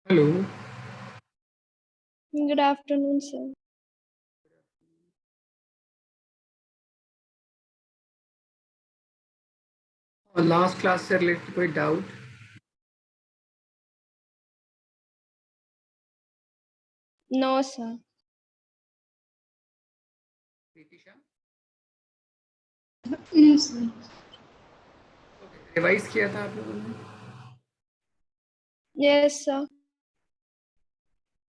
Hello. Good afternoon, sir. और last class से related कोई doubt? No, sir. प्रीतिशा, Yes, sir. Revise किया था आप लोगों ने? Yes, sir.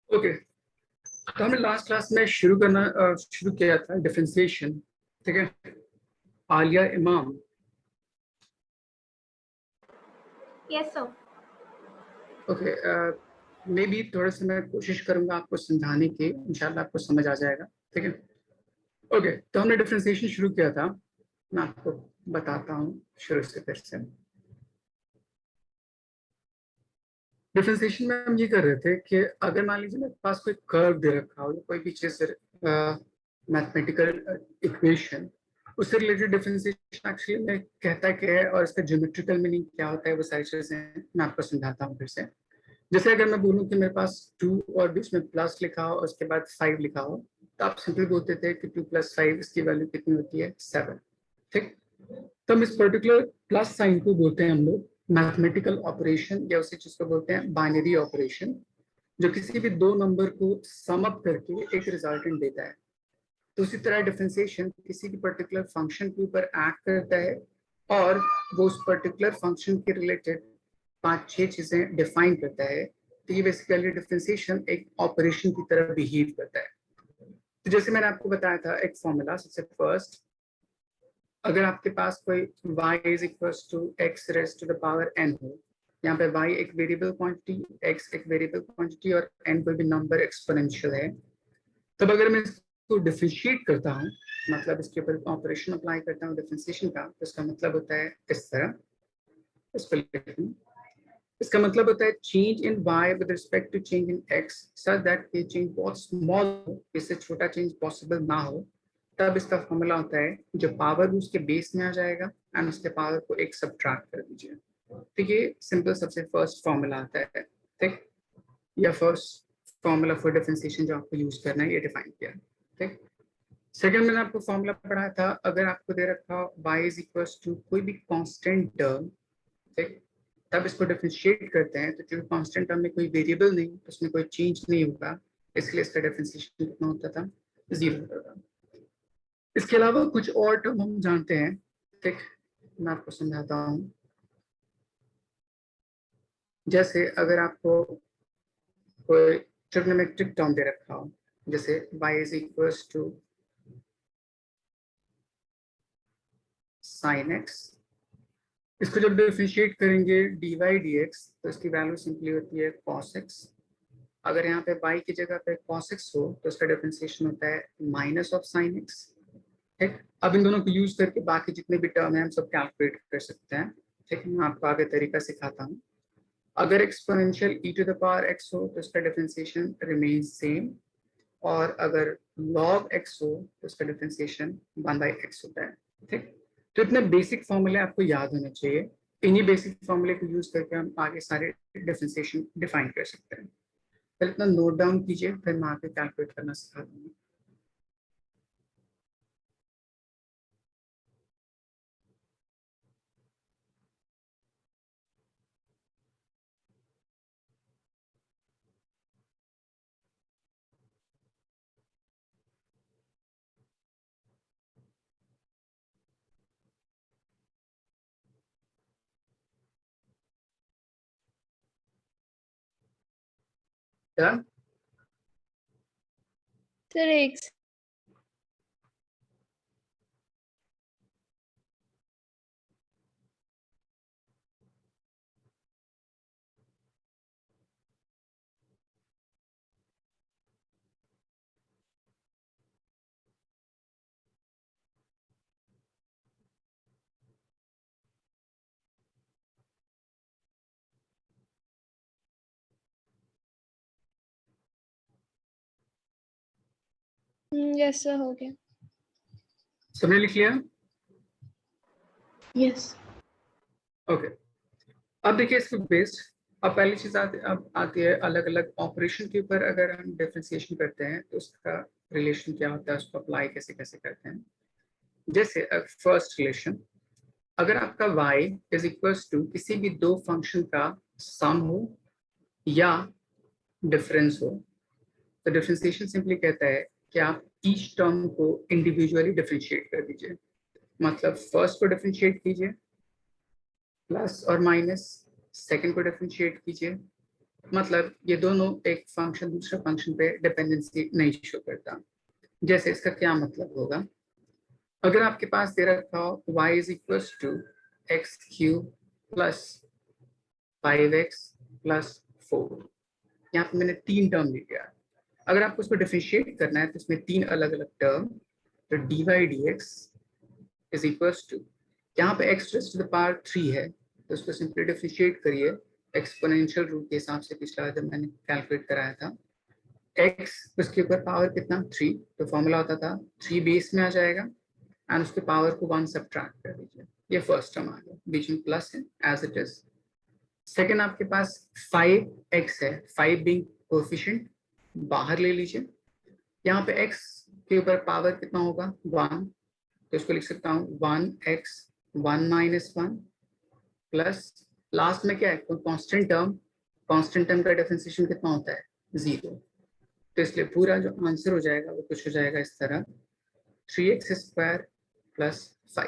ओके, तो हमने लास्ट क्लास में शुरू किया था डिफरेंशिएशन। ठीक है, आलिया इमाम। Yes, sir. Okay, may be थोड़ा सा मैं कोशिश करूंगा आपको समझाने की, इंशाल्लाह आपको समझ आ जाएगा। ठीक है, ओके, तो हमने डिफरेंशिएशन शुरू किया था। मैं आपको बताता हूँ शुरू से फिर से। डिफरेंशिएशन में हम ये कर रहे थे कि अगर मान लीजिए मेरे पास कोई कर्व दे रखा हो या कोई भी चीज मैथमेटिकल इक्वेशन, उससे रिलेटेड डिफरेंशिएशन एक्चुअली में कहता क्या है और इसका ज्योमेट्रिकल मीनिंग क्या होता है, वो सारी चीजें मैं आपको समझाता हूँ फिर से। जैसे अगर मैं बोलूँ कि मेरे पास 2 और बीच में प्लस लिखा हो और उसके बाद 5 लिखा हो, तो आप सिंपली बोलते थे कि 2 + 5 इसकी वैल्यू कितनी होती है? 7। ठीक, तो हम इस पर्टिकुलर प्लस साइन को बोलते हैं हम लोग मैथमेटिकल ऑपरेशन, या उसी चीज को बोलते हैं बाइनरी ऑपरेशन, जो किसी भी दो नंबर को सम अप करके एक रिजल्टेंट देता है। तो उसी तरह डिफरेंशिएशन किसी भी पर्टिकुलर फंक्शन के ऊपर एक्ट करता है और वो उस पर्टिकुलर फंक्शन के रिलेटेड 5-6 चीजें डिफाइन करता है। तो ये बेसिकली डिफरेंशिएशन एक ऑपरेशन की तरह बिहेव करता है। तो जैसे मैंने आपको बताया था एक फॉर्मूला, सबसे फर्स्ट, अगर आपके पास कोई y is equals to x raise to the power n हो, यहाँ पे y एक वेरिएबल क्वांटिटी, x एक वेरिएबल क्वांटिटी और n कोई भी नंबर एक्सपोनेंशियल है, तब अगर मैं इसको डिफरेंशिएट करता हूँ, मतलब इसके ऊपर ऑपरेशन अप्लाई करता हूँ डिफरेंशिएशन का, तो इसका मतलब होता है इस तरह, इसको लिखूं, इसका मतलब होता है change in y with respect to change in x such that ये चेंज बहुत स्मॉल हो, इससे छोटा चेंज पॉसिबल ना हो। तब इसका फॉर्मूला होता है जो पावर उसके बेस में आ जाएगा एंड उसके पावर को एक सब्ट्रैक्ट कर दीजिए। तो ये सिंपल सबसे फर्स्ट फॉर्मूला आता है। ठीक, या फर्स्ट फॉर्मूला फॉर डिफरेंशिएशन जो आपको यूज करना है, ये डिफाइन किया। ठीक, सेकंड मैंने आपको फॉर्मूला पढ़ाया था, अगर आपको दे रखा y इज इक्वल्स टू कोई भी कांस्टेंट टर्म, ठीक, तब इसको डिफरेंशिएट करते हैं, तो क्योंकि कांस्टेंट टर्म में कोई वेरिएबल नहीं, तो उसमें कोई चेंज नहीं होगा, इसलिए इसका डिफरेंशिएशन कितना होता था? 0 होता था। इसके अलावा कुछ और टर्म हम जानते हैं। ठीक, मैं आपको समझाता हूँ। जैसे अगर आपको कोई ट्रिग्नोमेट्रिक टर्म दे रखा हो, जैसे y is equals to sin x, इसको जब डिफरेंशिएट करेंगे dy dx, तो इसकी वैल्यू सिंपली होती है cos x। अगर यहाँ पे y की जगह पे cos x हो, तो इसका डिफरेंशिएशन होता है माइनस ऑफ sin x। ठीक, अब इन दोनों को यूज करके बाकी जितने भी टर्म है हम सब कैलकुलेट कर सकते हैं। ठीक, मैं आपको आगे तरीका सिखाता हूँ। अगर exponential e to the power x हो, तो इसका डिफरेंशिएशन रिमेन सेम, और अगर log x हो, तो इसका डिफरेंशिएशन 1/x होता है। ठीक, तो इतने बेसिक फॉर्मूले आपको याद होने चाहिए। इन्हीं बेसिक फॉर्मूले को यूज करके हम आगे सारे डिफरेंशिएशन डिफाइन कर सकते हैं। पहले इतना नोट डाउन कीजिए, फिर मैं आगे कैलकुलेट करना सिखा दूंगा। Done? Sir, X. Yes, sir. हो गया. सबने लिख लिया? Yes. ओके, अब देखिए इसको बेस्ड, अब पहली चीज अब आती है अलग अलग ऑपरेशन के ऊपर अगर हम डिफरेंशिएशन करते हैं तो उसका रिलेशन क्या होता है, उसको अप्लाई कैसे कैसे करते हैं। जैसे फर्स्ट रिलेशन, अगर आपका y इज इक्वल्स टू किसी भी दो फंक्शन का सम हो या डिफरेंस हो, तो डिफरेंशिएशन सिंपली कहता है कि आप ईच टर्म को इंडिविजुअली डिफरेंशिएट कर दीजिए। मतलब फर्स्ट को डिफरेंशिएट कीजिए प्लस और माइनस, सेकंड को डिफरेंशिएट कीजिए, मतलब ये दोनों एक फंक्शन दूसरे फंक्शन पे डिपेंडेंसी नहीं शो करता। जैसे इसका क्या मतलब होगा, अगर आपके पास दे रखा हो y is equal to x cube plus 5x plus 4, यहाँ पे मैंने 3 टर्म ले लिया। अगर आपको इसको डिफरेंशिएट करना है तो इसमें 3 अलग अलग टर्म, तो dy dx is equal to, यहाँ पे x टू द पावर 3 है तो उसको सिंपली डिफरेंशिएट करिए एक्सपोनेंशियल रूट के हिसाब से, पिछला जब मैंने कैलकुलेट कराया था। x उसके ऊपर पावर कितना 3, तो फॉर्मूला होता था 3 बेस में आ जाएगा एंड उसके पावर को 1 सब्ट्रैक्ट कर दीजिए। ये फर्स्ट टर्म आ गया, बीच में प्लस है एज इट इज। सेकेंड आपके पास 5x है, 5 बिंग कोफिशिएंट बाहर ले लीजिए। यहाँ पे x के ऊपर पावर कितना होगा 1, तो इसको लिख सकता हूँ 1x 1 माइनस 1 प्लस लास्ट में क्या है कांस्टेंट टर्म, कांस्टेंट टर्म का डिफरेंशिएशन कितना होता है 0, तो इसलिए पूरा जो आंसर हो जाएगा वो कुछ हो जाएगा इस तरह 3x स्क्वायर प्लस 5।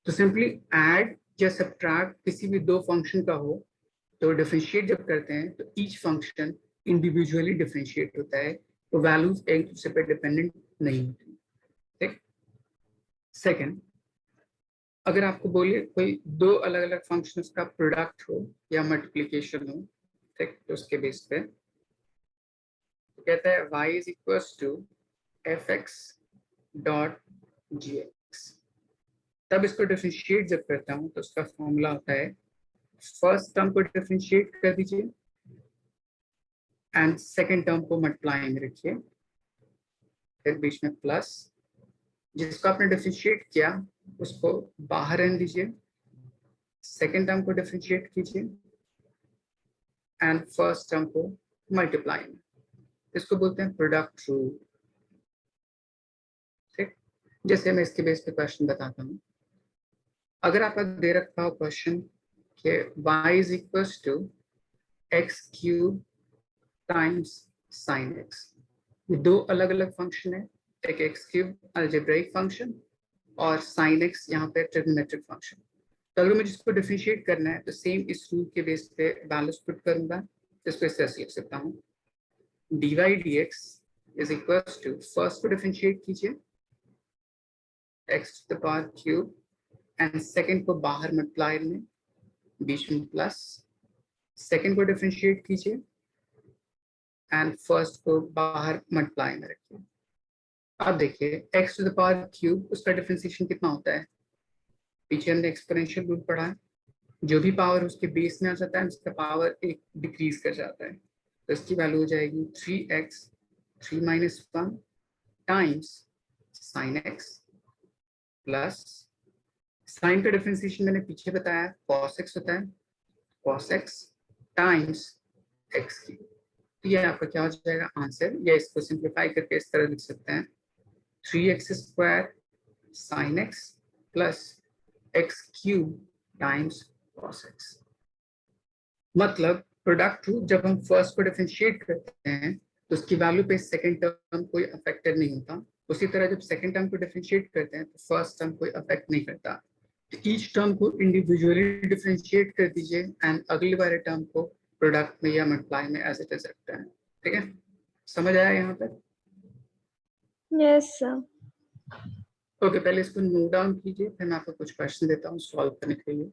तो सिंपली ऐड या सब्ट्रैक्ट किसी भी दो फंक्शन का हो तो डिफरेंशिएट जब करते हैं तो ईच फंक्शन इंडिविजुअली डिफरेंशिएट होता है, तो वैल्यूज एक दूसरे पर डिपेंडेंट नहीं होती। ठीक। सेकंड, अगर आपको बोलिए कोई दो अलग अलग फंक्शंस का प्रोडक्ट हो या मल्टीप्लिकेशन हो, ठीक, तो उसके बेस पे तो कहता है y is equal to fx dot gx। तब इसको डिफरेंशिएट जब करता हूँ तो उसका फॉर्मूला होता है फर्स्ट टर्म को डिफरेंशिएट कर दीजिए एंड सेकंड टर्म को मल्टीप्लाई में रखिए, फिर बीच में प्लस, जिसको आपने डिफरेंशिएट किया उसको बाहर रहने दीजिए, सेकंड टर्म को डिफरेंशिएट कीजिए एंड फर्स्ट टर्म को मल्टीप्लाई में, इसको बोलते हैं प्रोडक्ट रूल। ठीक। जैसे मैं इसके बेस पे क्वेश्चन बताता हूँ, अगर आपका दे रखा हो क्वेश्चन कि y is equal to x cube times sine x, ये दो अलग अलग फंक्शन है, एक एक्स क्यूब अलजेब्राइक फंक्शन और साइन एक्स यहाँ पे ट्रिग्नोमेट्रिक फंक्शन। तो अगर मुझे इसको डिफरेंशिएट करना है तो सेम इस रूल के बेस पे वैल्यूज पुट करूंगा, इसको इस तरह से लिख सकता हूँ dy dx is equal to, first को डिफरेंशिएट कीजिए x to the power cube and second को बाहर मल्टीप्लाई में, बीच में प्लस, सेकंड को डिफरेंशिएट कीजिए एंड फर्स्ट को बाहर मल्टीप्लाई में रखिए। अब देखिए x to the power cube उसका डिफरेंशिएशन कितना होता है, पीछे हमने एक्सपोनेंशियल रूल पढ़ा है, जो भी पावर उसके बेस में आ जाता है उसका पावर एक डिक्रीज कर जाता है, तो इसकी वैल्यू हो जाएगी 3x 3 minus 1 times sine x plus, sine का डिफरेंशिएशन मैंने पीछे बताया cos x होता है, cos x टाइम्स x की, तो ये आपका क्या हो जाएगा आंसर, या इसको सिंप्लीफाई करके इस तरह लिख सकते हैं 3x square sine x plus x cube times cos x। मतलब प्रोडक्ट रूल जब हम फर्स्ट को डिफरेंशिएट करते हैं तो उसकी वैल्यू पे सेकंड टर्म कोई अफेक्टेड नहीं होता, उसी तरह जब सेकंड टर्म को डिफरेंशिएट करते हैं तो फर्स्ट टर्म कोई अफेक्ट नहीं करता। तो ईच टर्म को इंडिविजुअली डिफरेंशिएट कर दीजिए एंड अगली वाले टर्म को प्रोडक्ट में या मल्टीप्लाई में एज इट इज रखते हैं। ठीक है, समझ आया यहाँ तक? Yes, sir. ओके, पहले इसको नोट डाउन कीजिए, फिर मैं आपको कुछ क्वेश्चन देता हूँ सॉल्व करने के लिए।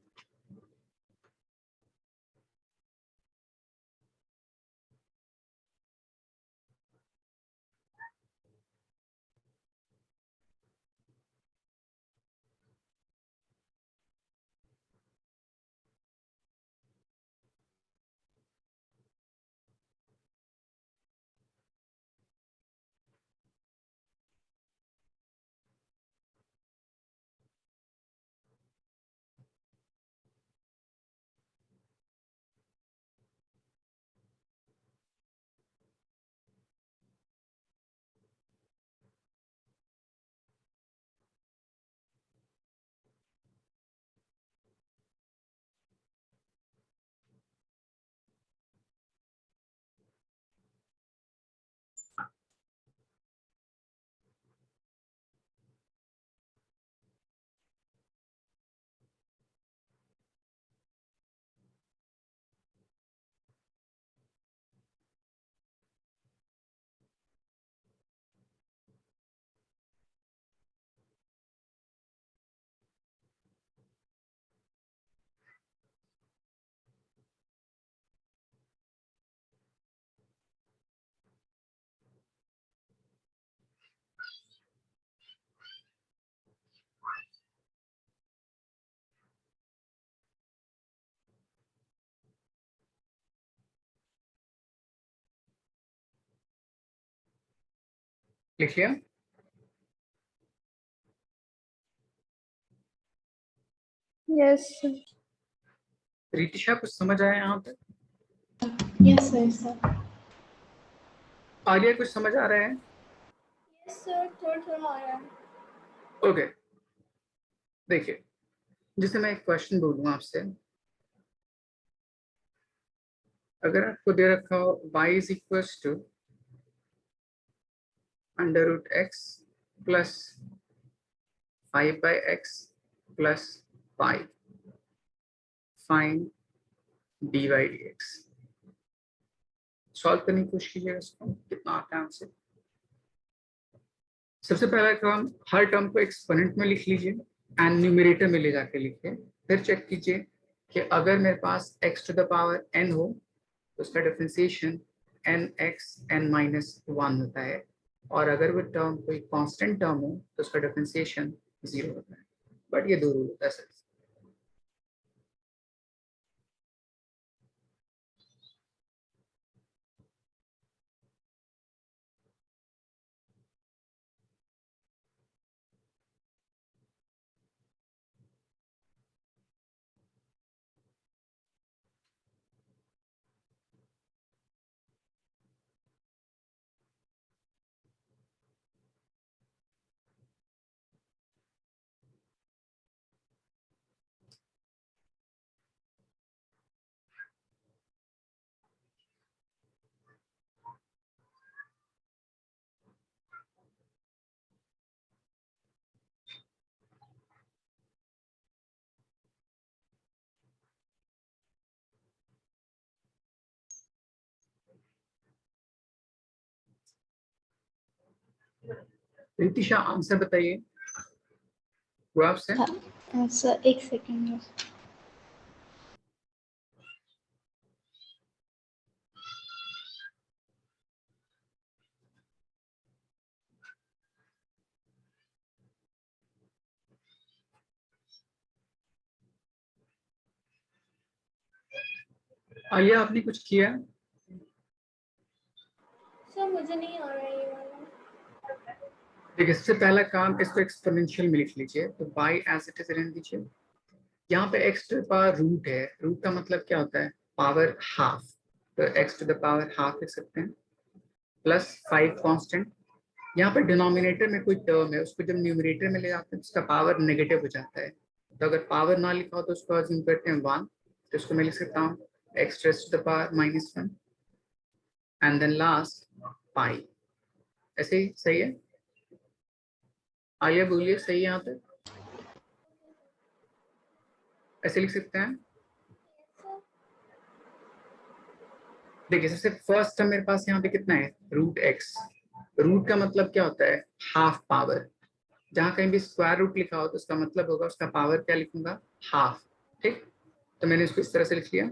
लिख लिया? Yes, sir. रितिशा कुछ समझ आया यहाँ पे? Yes, sir. आर्या कुछ समझ आ रहा है? Yes, sir. थोड़ा आ रहा है. ओके, देखिए, जैसे मैं एक क्वेश्चन बोलूँ आपसे, अगर आपको दे रखा हो y is equal to under root x plus 5/x plus 5 find dy dx, solve करने की कोशिश कीजिएगा इसको, कितना आता है आपसे। सबसे पहला काम, हर टर्म को एक्सपोनेंट में लिख लीजिए एंड न्यूमरेटर में ले जाके लिखिए। फिर चेक कीजिए कि अगर मेरे पास x to the power n हो तो उसका डिफरेंशिएशन nx n-1 होता है, और अगर वो टर्म कोई कांस्टेंट टर्म हो तो उसका डिफरेंशिएशन 0 होता है। बट ये 2 रूल होता है सर। रितिशा आंसर बताइए, वो आपसे। सर एक सेकेंड। आलिया आपने कुछ किया? सर मुझे नहीं आ रहा है ये वाला. देखिए, सबसे पहला काम, इसको एक्सपोनेंशियल में लिख लीजिए, तो y एज इट इज रहने दीजिए। यहाँ पे x to the power root है, रूट का मतलब क्या होता है? पावर हाफ, तो x to the power half लिख सकते हैं, प्लस 5 कांस्टेंट। यहाँ पर डिनोमिनेटर में कोई टर्म है, उसको जब न्यूमरेटर में ले जाते हैं तो उसका पावर नेगेटिव हो जाता है। तो अगर पावर ना लिखा हो तो उसको अज्यूम करते हैं 1, तो इसको मैं लिख सकता हूँ x raise to the power -1 and then last pi. ऐसे ही सही है? आइए बोलिए, सही है यहाँ पे? ऐसे लिख सकते हैं। देखिए, सबसे फर्स्ट टर्म मेरे पास यहाँ पे कितना है? Root x. रूट का मतलब क्या होता है? Half power. जहां कहीं भी स्क्वायर रूट लिखा हो तो उसका मतलब होगा उसका पावर क्या लिखूंगा? हाफ। ठीक, तो मैंने इसको इस तरह से लिख लिया,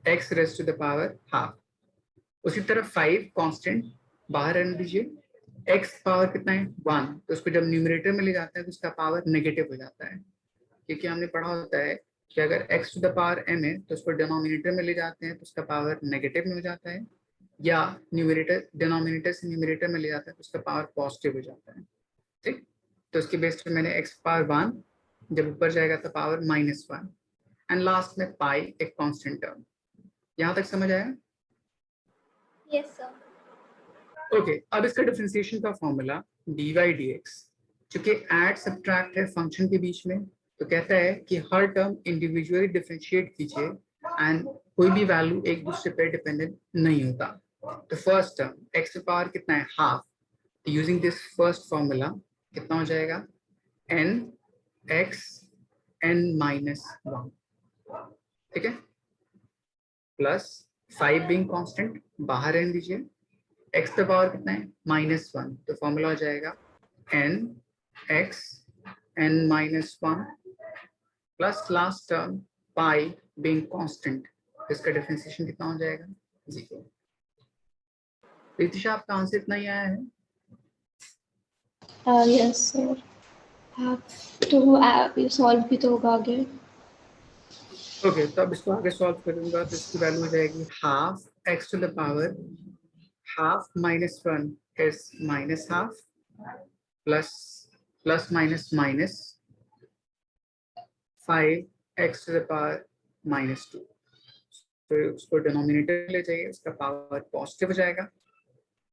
x raise to the power half. उसी तरह 5 कांस्टेंट बाहर रहने दीजिए, एक्स पावर कितना है? 1, तो उसको जब न्यूमरेटर में ले जाते हैं तो उसका पावर नेगेटिव हो जाता है, क्योंकि हमने पढ़ा होता है कि अगर x to the power m है तो उसको डिनोमिनेटर में ले जाते हैं तो उसका पावर नेगेटिव में हो जाता है, या न्यूमरेटर डिनोमिनेटर से न्यूमरेटर में ले जाते हैं तो उसका पावर पॉजिटिव हो जाता है। ठीक, तो उसके बेस पे मैंने x पावर 1, जब ऊपर जाएगा तो पावर -1, एंड लास्ट में पाई, एक कांस्टेंट टर्म। यहाँ तक समझ आया? Yes, sir. ओके, अब इसका डिफरेंशिएशन का फॉर्मूला dy dx, चूंकि ऐड सब्ट्रैक्ट है फंक्शन के बीच में, तो कहता है कि हर टर्म इंडिविजुअली डिफरेंशिएट कीजिए एंड कोई भी वैल्यू एक दूसरे पर डिपेंडेंट नहीं होता। तो first term x to power कितना है? Half. Using this first formula कितना हो जाएगा? n x n-1, ठीक है, प्लस 5 बीइंग कांस्टेंट बाहर रहने दीजिए, x का पावर कितना है? -1, तो फॉर्मूला हो जाएगा n x n-1 plus last term pi being constant, इसका डिफरेंशिएशन कितना हो जाएगा? 0। रितिशा, आपका आंसर इतना ही आया है? Yes sir. तो सॉल्व भी तो होगा आगे। ओके, तो अब इसको आगे सॉल्व करूंगा तो इसकी वैल्यू हो जाएगी half x to the power half -1 is -half plus minus minus 5x to the power -2, तो उसको डिनोमिनेटर ले जाइए, उसका पावर पॉजिटिव हो जाएगा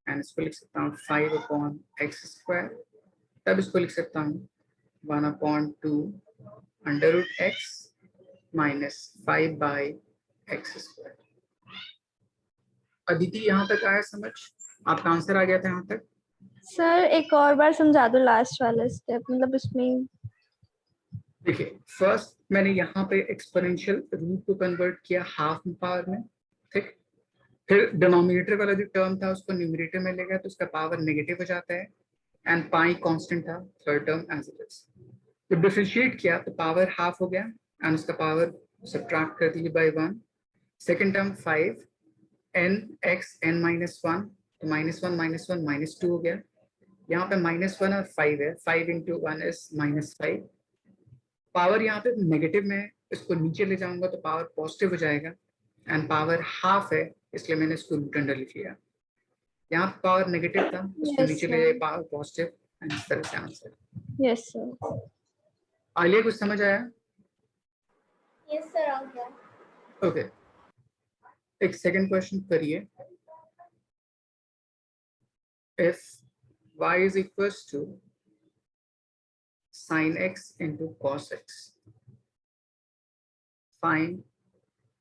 एंड इसको लिख सकता हूँ 5/x², तब इसको लिख सकता हूँ 1/2 √x -5/x²। अदिति यहाँ तक आया समझ? आपका आंसर आ गया था यहाँ तक? सर एक और बार समझा दो लास्ट वाला स्टेप, मतलब इसमें। देखिए, फर्स्ट मैंने यहाँ पे एक्सपोनेंशियल रूट को कन्वर्ट किया हाफ पावर में, ठीक। फिर डिनोमिनेटर वाला जो टर्म था उसको न्यूमरेटर में ले गया, तो उसका पावर नेगेटिव हो जाता है एंड पाई कांस्टेंट था, third term as it is. जब डिफरेंशिएट किया तो पावर हाफ हो गया एंड उसका पावर सब्ट्रैक्ट कर दीजिए by 1। Second term 5 n x n -1, तो -1 -2 हो गया। यहाँ पे -1 और 5 है, 5 × 1 इज -5। पावर यहाँ पे नेगेटिव में है, इसको नीचे ले जाऊंगा तो पावर पॉजिटिव हो जाएगा एंड पावर हाफ है, इसलिए मैंने इसको रूट अंडर लिख लिया। यहाँ पे पावर नेगेटिव था, उसको Yes, नीचे ले sir. जाए पावर पॉजिटिव एंड इस तरह से आंसर। Yes sir. आलिया कुछ समझ आया? यस सर, आ गया। ओके, एक सेकंड क्वेश्चन करिए। If y is equals to sin x into cos x, find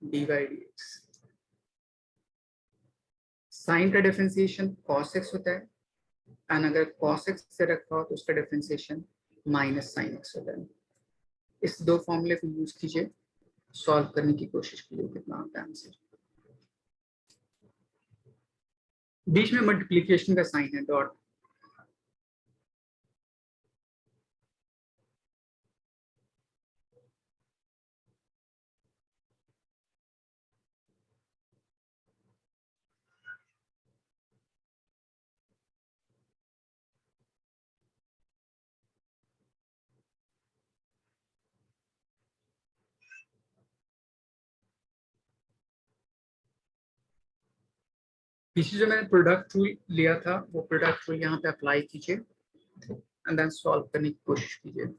dy dx। Sine का डिफरेंशिएशन cos x होता है एंड अगर cos x से रखा हो तो उसका डिफरेंशिएशन -sin x होता है। इस दो फॉर्मूले को यूज कीजिए, सॉल्व करने की कोशिश कीजिए कितना आता है आंसर। बीच में मल्टीप्लिकेशन का साइन है, डॉट। पीछे जो मैंने प्रोडक्ट रूल लिया था वो प्रोडक्ट रूल यहाँ पे अप्लाई कीजिए एंड देन सॉल्व करने की कोशिश कीजिए।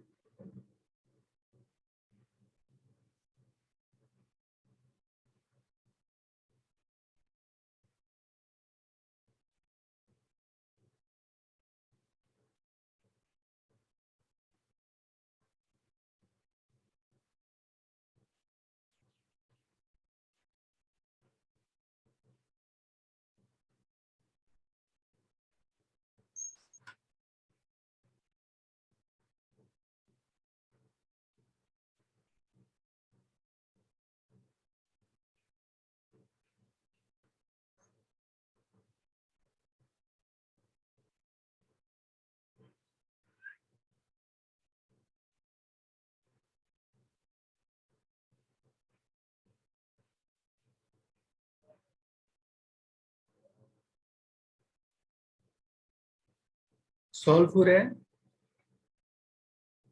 सॉल्व हो रहा है?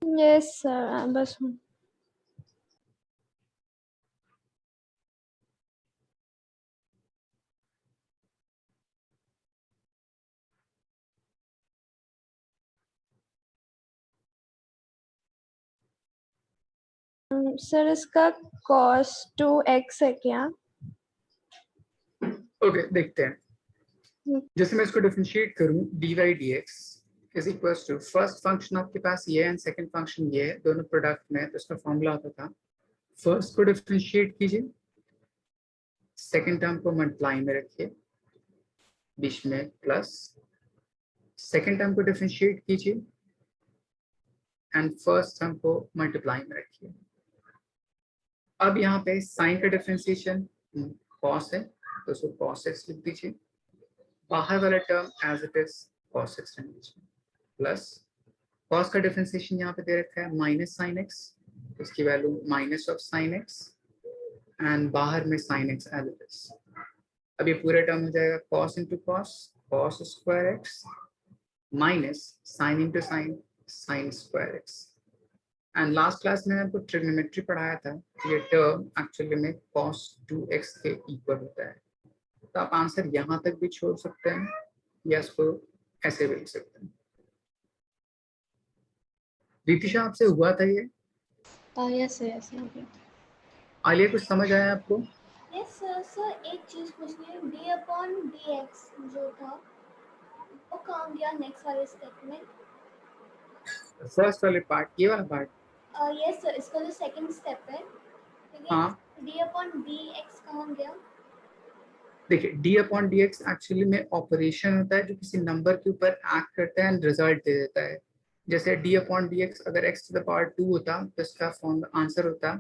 यस सर, बस हूँ। सर इसका cos 2x है क्या? ओके, देखते हैं। जैसे मैं इसको डिफरेंशिएट करूं, dy dx is equals to, first function आपके पास ये है एंड सेकंड फंक्शन ये है, दोनों प्रोडक्ट में, तो इसका फॉर्मूला होता था फर्स्ट को डिफरेंशिएट कीजिए, सेकंड टर्म को मल्टीप्लाई में रखिए, बीच में प्लस, सेकंड टर्म को डिफरेंशिएट कीजिए एंड फर्स्ट टर्म को मल्टीप्लाई में रखिए। अब यहाँ पे साइन का डिफरेंशिएशन cos है तो उसको cos x लिख दीजिए, बाहर वाला term as it is cos x रहने दीजिए, प्लस cos का डिफरेंशिएशन यहाँ पे दे रखा है -sin x, इसकी वैल्यू -sin x एंड बाहर में sin x as it is. अब ये पूरा टर्म हो जाएगा cos into cos square x minus sin into sin square x। And last class में आपको ट्रिग्नोमेट्री पढ़ाया था, ये टर्म एक्चुअली में cos 2x के इक्वल होता है। तो आप आंसर यहाँ तक भी छोड़ सकते हैं या इसको ऐसे भी लिख सकते हैं। रितिशा आपसे हुआ था ये? यस सर, यस हो गया। आलिया कुछ समझ आया आपको? Yes sir. सर एक चीज पूछनी है, डी अपॉन डी एक्स जो था वो कहाँ गया नेक्स्ट वाले स्टेप में? फर्स्ट वाले पार्ट, ये वाला पार्ट। यस सर, इसका जो सेकंड स्टेप है, ठीक है, हाँ डी अपॉन डी एक्स कहाँ गया? देखिए, D upon D x actually में ऑपरेशन होता है जो किसी नंबर के ऊपर एक्ट करता है एंड रिजल्ट दे देता है। जैसे डी अपॉन डी एक्स अगर एक्स टू द पावर 2 होता तो इसका फॉर्म आंसर होता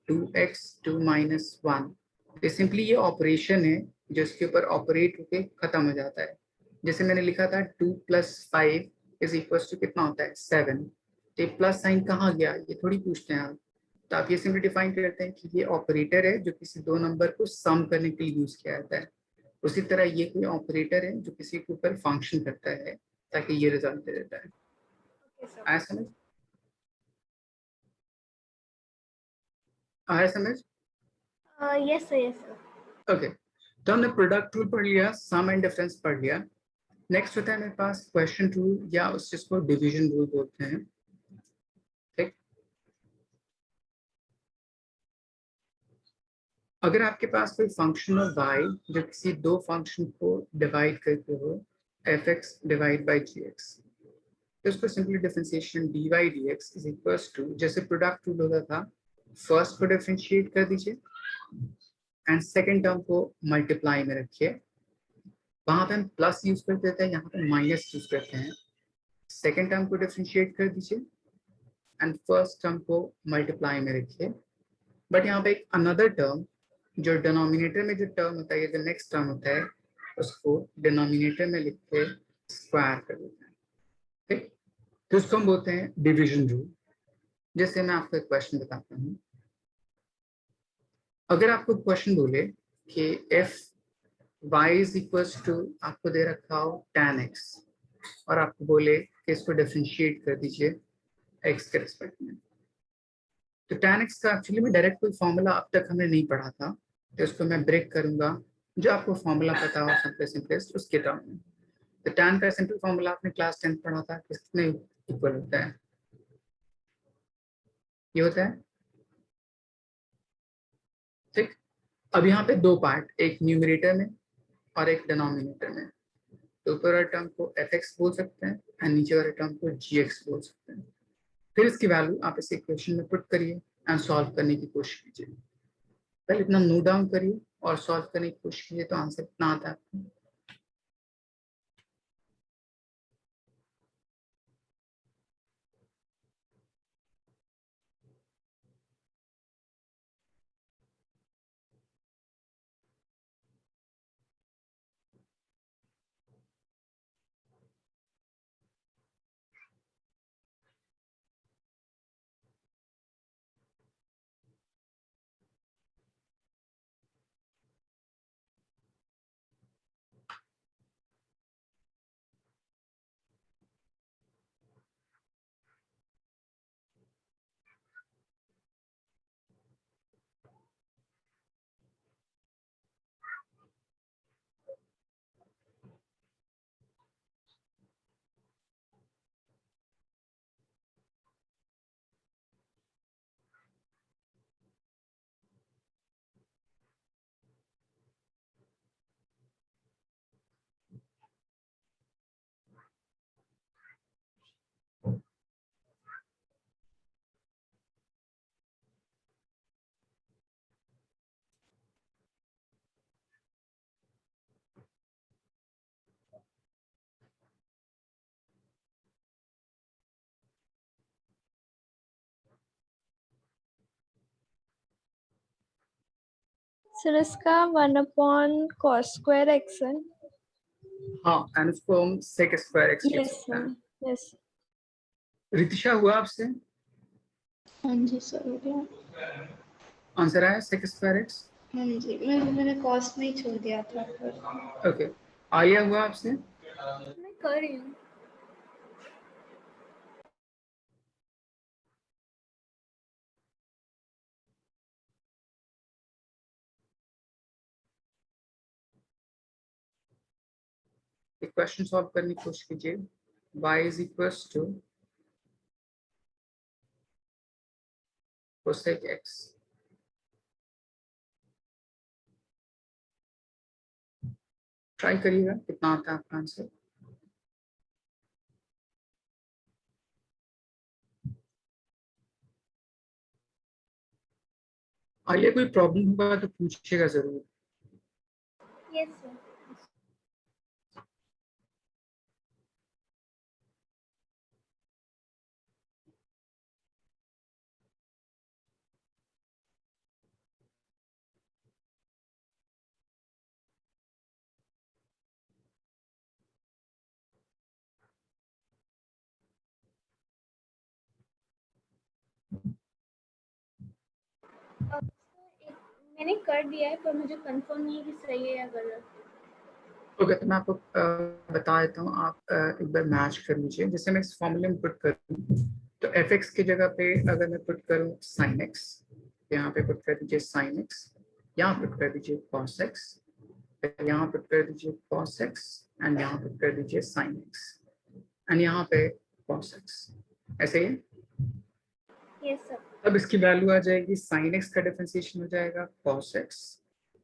2x2 माइनस 1। तो सिंपली ये ऑपरेशन है जो इसके ऊपर ऑपरेट होके खत्म हो जाता है। जैसे मैंने लिखा था 2 + 5 इज इक्वल टू कितना होता है 7। तो ये प्लस साइन कहाँ गया ये थोड़ी पूछते हैं आप। तो आप ये सिंपली डिफाइन करते हैं कि ये ऑपरेटर है जो किसी दो नंबर को सम करने के लिए यूज किया जाता है। उसी तरह ये कोई ऑपरेटर है जो किसी के ऊपर फंक्शन करता है ताकि ये रिजल्ट दे देता है। Okay sir. आया समझ? आया समझ? Yes sir, yes sir. Okay, तो हमने प्रोडक्ट रूल पढ़ लिया, सम एंड डिफरेंस पढ़ लिया। नेक्स्ट होता है मेरे पास क्वेश्चन रूल या उस चीज को डिवीजन रूल बोलते हैं। ठीक, अगर आपके पास कोई फंक्शन ऑफ y जो किसी दो फंक्शन को डिवाइड करके हो f(x) डिवाइड बाई gx, तो उसको simply differentiation dy dx is equals to, जैसे प्रोडक्ट रूल होता था, फर्स्ट को डिफरेंशिएट कर दीजिए एंड सेकेंड टर्म को मल्टीप्लाई में रखिए। वहां पे हम प्लस यूज करते थे, यहाँ पे माइनस यूज करते हैं। सेकेंड टर्म को डिफरेंशिएट कर दीजिए एंड फर्स्ट टर्म को मल्टीप्लाई में रखिए। बट यहाँ पे एक अनदर टर्म जो डिनोमिनेटर में जो टर्म होता है, जो नेक्स्ट टर्म होता है, उसको डिनोमिनेटर में लिख के स्क्वायर कर देते हैं। ठीक, तो उसको हम बोलते हैं डिवीजन रूल। जैसे मैं आपको एक क्वेश्चन बताता हूँ। अगर आपको क्वेश्चन बोले कि f y is equals to, आपको दे रखा हो tan x और आपको बोले कि इसको डिफरेंशिएट कर दीजिए x के रिस्पेक्ट में, तो tan x का एक्चुअली में डायरेक्ट कोई फॉर्मूला अब तक हमने नहीं पढ़ा था, तो इसको मैं ब्रेक करूंगा। जो आपको फॉर्मूला पता हो सिंपलेस्ट उसके टर्म में। तो tan का सिंपल फॉर्मूला आपने क्लास 10 पढ़ा था, किसमें इक्वल होता है? ये होता है। ठीक, अब यहाँ पे दो पार्ट, एक न्यूमरेटर में और एक डिनोमिनेटर में। तो ऊपर वाले टर्म को f(x) बोल सकते हैं एंड नीचे वाले टर्म को gx बोल सकते हैं। फिर इसकी वैल्यू आप इस इक्वेशन में पुट करिए एंड सॉल्व करने की कोशिश कीजिए। पहले इतना नोट डाउन करिए और सॉल्व करने की कोशिश कीजिए, तो आंसर कितना आता है आपको। सर इसका 1/cos² x है। हाँ, एंड उसको हम sec² x लिख यस सकते सर, हैं। यस। रितिशा हुआ आपसे? हाँ जी सर, हो गया। आंसर आया sec² x। हाँ जी, मैंने कॉस्ट में ही छोड़ दिया था पर। ओके, आलिया हुआ आपसे? मैं कर रही हूँ। एक क्वेश्चन सॉल्व करने की कोशिश कीजिए। y is equals to cosec x. Try करिएगा कितना आता है आपका आंसर। आइए कोई प्रॉब्लम होगा तो पूछिएगा जरूर। Yes sir. मैंने कर दिया है पर मुझे कंफर्म नहीं है कि सही है या गलत। ओके, तो मैं आपको बता देता हूँ। आप एक बार मैच कर लीजिए। जैसे मैं इस फॉर्मूले में पुट करूँ तो एफ एक्स की जगह पे अगर मैं पुट करूँ साइन एक्स, यहाँ पे पुट कर दीजिए साइन एक्स, यहाँ पुट कर दीजिए कॉस एक्स, यहाँ पुट कर दीजिए कॉस एक्स एंड यहाँ पुट कर दीजिए साइन एक्स एंड यहाँ पे कॉस एक्स। ऐसे ही यस सर। अब इसकी वैल्यू आ जाएगी साइन एक्स का डिफरेंशिएशन हो जाएगा cos x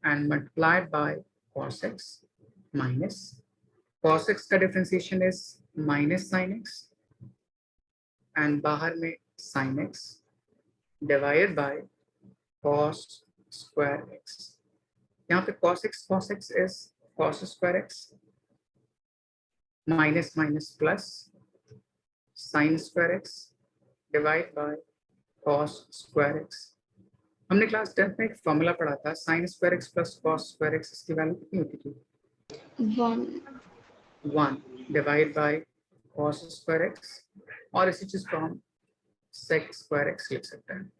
and multiplied by cos x minus cos x का differentiation is minus sine x and बाहर में sine x divided by cos square x. यहाँ पे cos x is cos square x minus minus plus sign square x divide by cos square x. हमने class 10 में एक formula पढ़ा था, sign square x plus cos square x, इसकी value कितनी होती थी? 1 divide by cos square x, और इसी चीज को हम sec स्क्वायर एक्स लिख सकते हैं।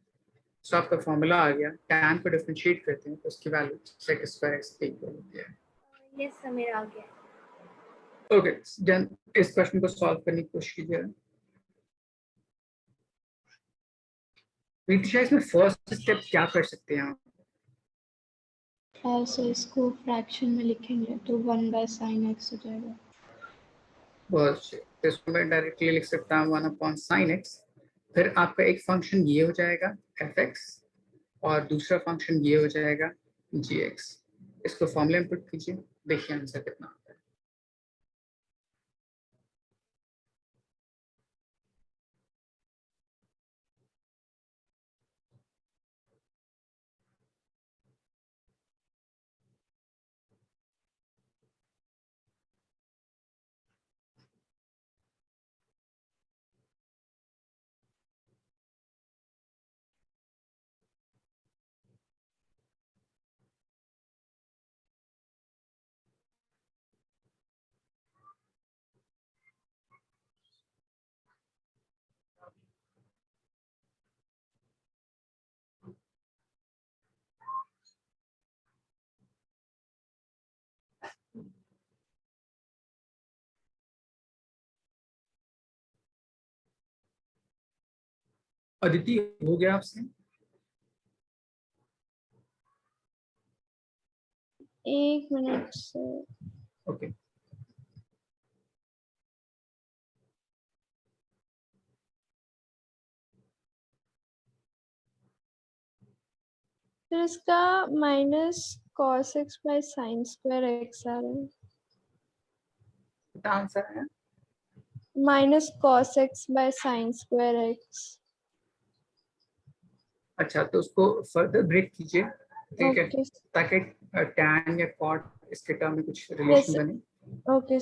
सो आपका फॉर्मूला आ गया। tan को डिफरेंशिएट करते हैं तो उसकी वैल्यू sec स्क्वायर एक्स के इक्वल होती है। यस सर, मेरा आ गया। ओके, देन इस क्वेश्चन को सॉल्व करने की कोशिश कीजिए। रितिशा, इसमें फर्स्ट स्टेप क्या कर सकते हैं आप? ऐसे इसको फ्रैक्शन में लिखेंगे तो 1/sin x हो जाएगा। बहुत अच्छे, तो इसको मैं डायरेक्टली लिख सकता हूँ 1/sin x। फिर आपका एक फंक्शन ये हो जाएगा fx और दूसरा फंक्शन ये हो जाएगा gx। इसको फॉर्मूले में पुट कीजिए, देखिए आंसर कितना आता है। अदिति, हो गया आपसे? एक मिनट से। ओके, फिर इसका minus cos x by sine square x आ रहा है। कितना आंसर है? Minus cos x by sine square x. अच्छा, तो उसको फर्दर ब्रेक कीजिए, ठीक है, ओके। ताकि tan या cot इसके टर्म में कुछ यस रिलेशन बने। ओके।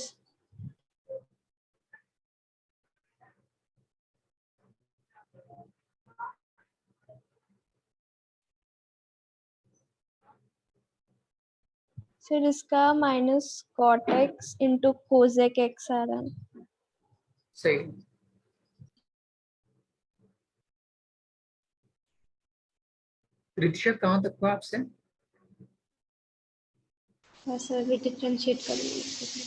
फिर इसका minus cot x into cosec x आ रहा है। सही। रितिशा, कहाँ तक हुआ आपसे? बस अभी डिफरेंशिएट कर लीजिए।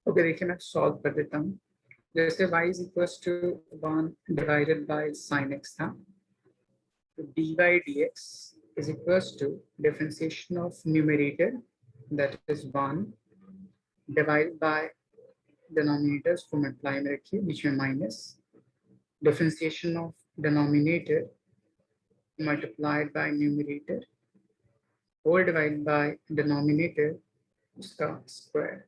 ओके, देखिए मैं सॉल्व कर देता हूँ। जैसे y is equal to 1 divided by sine x था, तो dy dx is equals to differentiation of numerator, that is 1, divided by denominators को multiply में रखिए, बीच में minus, differentiation of denominator multiplied by numerator whole divided by denominator उसका square.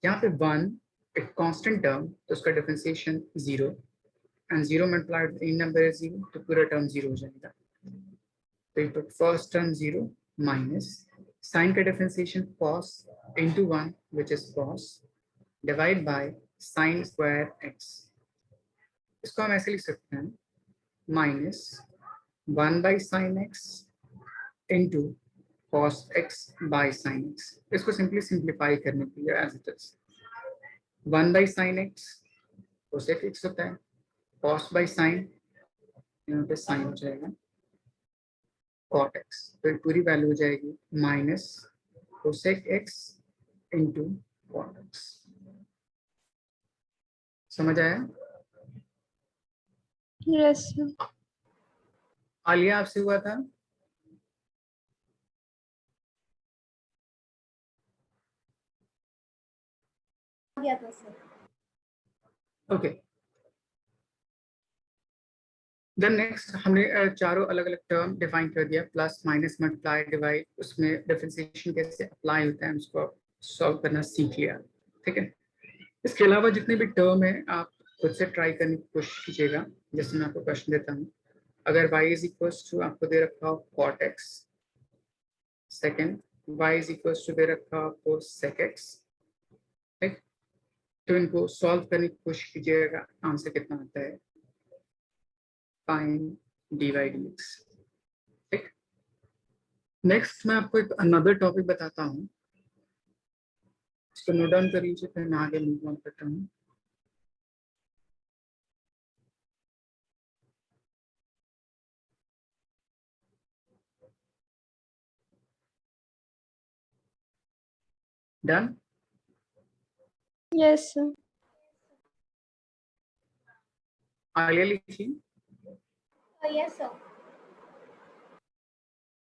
यहाँ पे 1 एक constant term, तो उसका differentiation 0, and 0 multiplied with any number is 0, तो पूरा term 0 हो जाएगा. तो ये first term 0 minus sin का differentiation cos into 1 which is cos divide by sin square x. इसको हम ऐसे लिख सकते हैं minus 1 by sin x into cos x by sin x. इसको simply simplify करने के लिए as it is 1 by sin x cosec x होता है, cos by sin यहाँ पे sin हो जाएगा cot x, तो पूरी वैल्यू हो जाएगी minus cosec x into cot x. समझ आया? Yes, sir. आलिया आपसे हुआ था? आ गया था सर. ओके. देन नेक्स्ट हमने चारों अलग अलग टर्म डिफाइन कर दिया, प्लस माइनस मल्टीप्लाई डिवाइड, उसमें डिफरेंशिएशन कैसे अप्लाई होता है उसको सॉल्व करना सीख लिया. ठीक है. इसके अलावा जितने भी टर्म है आप खुद से ट्राई करने की कोशिश कीजिएगा. जैसे मैं आपको क्वेश्चन देता हूँ, अगर y इज इक्वल्स टू आपको दे रखा हो cot x, second y is equals to दे रखा हो आपको sec x, ठीक, तो इनको सॉल्व करने की कोशिश कीजिएगा. आंसर कितना आता है? Fine dy dx. ठीक. नेक्स्ट मैं आपको एक अनदर टॉपिक बताता हूँ, इसको नोट डाउन कर लीजिए, फिर मैं आगे मूव ऑन करता हूँ. डन? Yes, sir. आलिया लिखिए. Yes sir.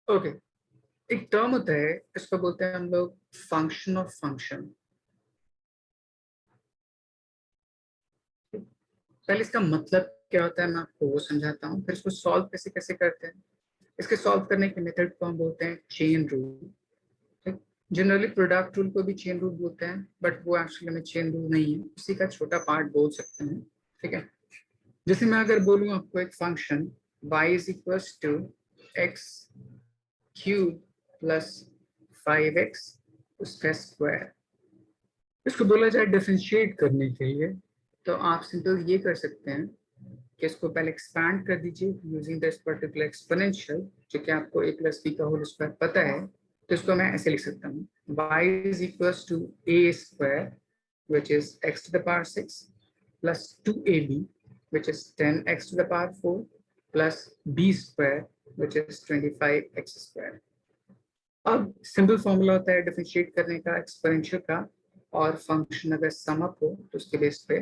ओके. एक टर्म होता है, इसको बोलते हैं हम लोग फंक्शन ऑफ फंक्शन. पहले इसका मतलब क्या होता है मैं आपको वो समझाता हूँ, फिर इसको सॉल्व कैसे कैसे करते हैं. इसके सॉल्व करने के मेथड को हम बोलते हैं चेन रूल. ठीक. जनरली प्रोडक्ट रूल को भी चेन रूल बोलते हैं, बट वो एक्चुअली में चेन रूल नहीं है, उसी का छोटा पार्ट बोल सकते हैं. ठीक है. जैसे मैं अगर बोलूँ आपको एक function y is equals to x cube plus 5x उसका स्क्वायर, इसको बोला जाए डिफरेंशिएट करने के लिए, तो आप सिंपल ये कर सकते हैं कि इसको पहले एक्सपैंड कर दीजिए यूजिंग दिस पर्टिकुलर एक्सपोनेंशियल, जो कि आपको a प्लस बी का होल स्क्वायर पता है. तो इसको मैं ऐसे लिख सकता हूँ y is equals to a square which is x to the power 6 plus 2ab which is 10x to the power 4 plus b square which is 25x square. अब सिंपल फॉर्मूला होता है डिफरेंशिएट करने का एक्सपोनेंशियल का, और function अगर sum up हो तो उसके बेस पे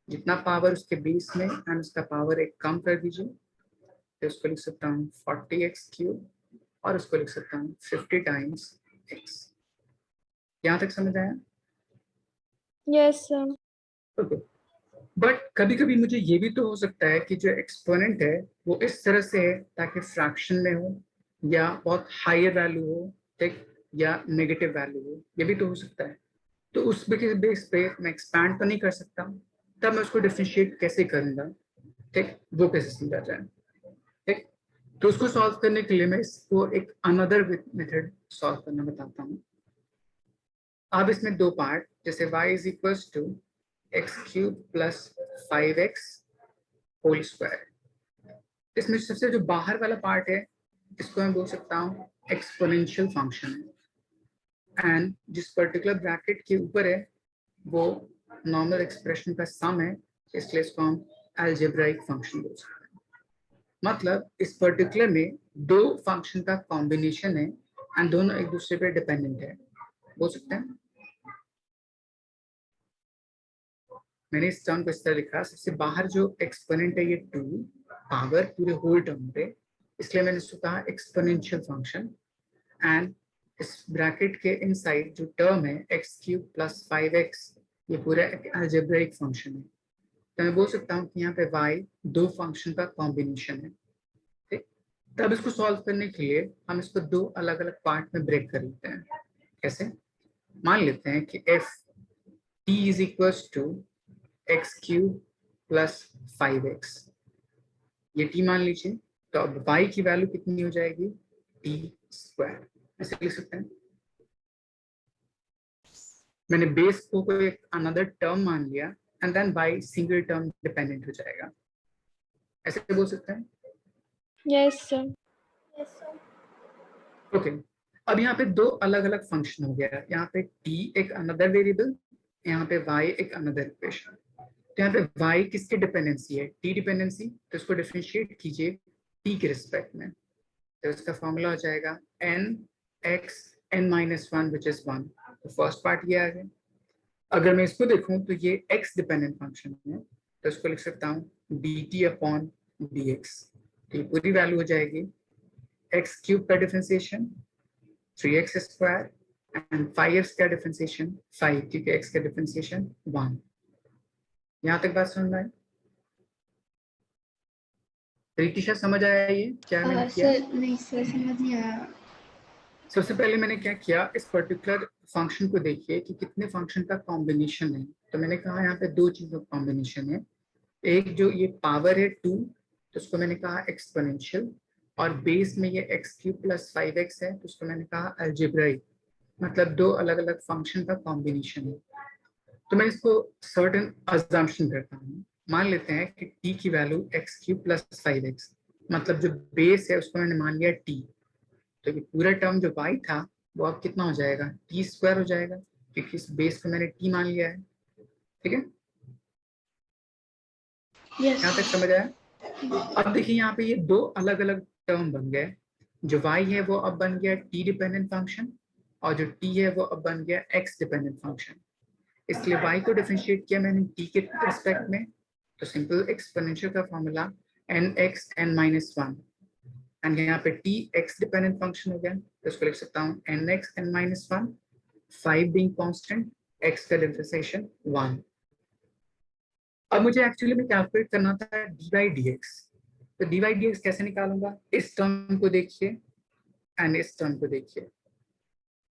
जितना पावर उसके बेस में एंड उसका पावर एक कम कर दीजिए, तो उसको लिख सकता हूँ 40x क्यूब और उसको लिख सकता हूँ 50 टाइम्स x. यहाँ तक समझ आया? Yes, sir. ओके. बट कभी कभी मुझे ये भी तो हो सकता है कि जो एक्सपोनेंट है वो इस तरह से है ताकि फ्रैक्शन में हो या बहुत हायर वैल्यू हो, ठीक, या नेगेटिव वैल्यू हो, ये भी तो हो सकता है. तो उस बेस पे मैं एक्सपैंड तो नहीं कर सकता, तब मैं उसको डिफरेंशिएट कैसे करूंगा, ठीक, वो कैसे समझा जाए. ठीक. तो उसको सॉल्व करने के लिए मैं इसको एक अनदर मेथड सॉल्व करना बताता हूँ. अब इसमें दो पार्ट, जैसे y is equals to x cube plus 5x whole square. इसमें सबसे जो बाहर वाला पार्ट है इसको मैं बोल सकता हूँ एक्सपोनेंशियल फंक्शन है, एंड जिस पर्टिकुलर ब्रैकेट के ऊपर है वो नॉर्मल एक्सप्रेशन का सम है, इसलिए इसको हम अलजेब्राइक फंक्शन बोल सकते हैं. मतलब इस पर्टिकुलर में दो फंक्शन का कॉम्बिनेशन है एंड दोनों एक दूसरे पे डिपेंडेंट है, बोल सकते हैं. मैंने इस टर्म को इस तरह लिखा, सबसे बाहर जो एक्सपोनेंट है ये 2 पावर पूरे होल टर्म पे, इसलिए मैंने इसको कहा एक्सपोनेंशियल फंक्शन। एंड इस ब्रैकेट के इनसाइड जो टर्म है एक्स क्यूब प्लस 5x, ये पूरा एक अलजेब्रिक फंक्शन है। तो मैं बोल सकता हूँ कि यहाँ पे y दो फंक्शन का कॉम्बिनेशन है। ठीक, तब इसको सॉल्व करने के लिए हम इसको दो अलग अलग पार्ट में ब्रेक कर लेते हैं। कैसे? मान लेते हैं कि f t is equals to x cube plus 5x, ये t मान लीजिए। तो अब y की वैल्यू कितनी हो जाएगी? t square. ऐसे लिख सकते हैं। मैंने बेस को कोई अनदर टर्म मान लिया and then y single term dependent हो जाएगा। ऐसे बोल सकते हैं। Yes, sir. Yes sir. Okay, अब यहाँ पे दो अलग अलग फंक्शन हो गया। यहाँ पे t एक अनदर वेरिएबल, यहाँ पे y एक अनदर इक्वेशन। तो यहाँ पे y किसके डिपेंडेंसी है? t dependency. तो इसको डिफरेंशिएट कीजिए t के रिस्पेक्ट में। तो इसका फॉर्मूला हो जाएगा n x n minus 1 which is 1। तो फर्स्ट पार्ट ये आ गया। अगर मैं इसको देखूं तो ये x डिपेंडेंट फंक्शन है, तो इसको लिख सकता हूँ dt अपॉन dx। तो ये पूरी वैल्यू हो जाएगी x क्यूब का differentiation 3x square and 5x का डिफरेंशिएशन 5, क्योंकि x का डिफरेंशिएशन 1। यहाँ तक बात समझ में आई? रितिशा समझ आया ये क्या मैंने किया? सर नहीं सर, समझ नहीं आया। सबसे पहले मैंने क्या किया, इस पर्टिकुलर फंक्शन को देखिए कि कितने फंक्शन का कॉम्बिनेशन है। तो मैंने कहा यहाँ पे दो चीजों का कॉम्बिनेशन है। एक जो ये पावर है 2, तो उसको मैंने कहा एक्सपोनेंशियल, और बेस में ये एक्स क्यूब प्लस 5x है, तो उसको मैंने कहा अलजेब्राइक। मतलब दो अलग अलग फंक्शन का कॉम्बिनेशन है। तो मैं इसको सर्टेन अजम्पशन करता हूँ। मान लेते हैं कि t की value x cube plus 5x, मतलब जो बेस है उसको मैंने मान लिया t। तो ये पूरा टर्म जो y था वो अब कितना हो जाएगा? t स्क्वायर हो जाएगा, क्योंकि इस बेस को मैंने t मान लिया है। ठीक है, यस यहाँ तक समझ आया? अब देखिए यहाँ पे ये दो अलग अलग टर्म बन गए। जो y है वो अब बन गया t डिपेंडेंट फंक्शन, और जो t है वो अब बन गया x डिपेंडेंट फंक्शन। इसलिए y को डिफरेंशिएट किया मैंने t के रिस्पेक्ट में। तो सिंपल एक्सपोनेंशियल का formula nx n minus 1, and यहाँ पे t x डिपेंडेंट फंक्शन हो गया, तो इसको लिख सकता हूँ nx n minus 1, 5 being constant, x का डिफरेंशिएशन 1। अब मुझे एक्चुअली में कैलकुलेट करना था dy dx। तो dy dx कैसे निकालूंगा? इस टर्म को देखिए एंड इस टर्म को देखिए।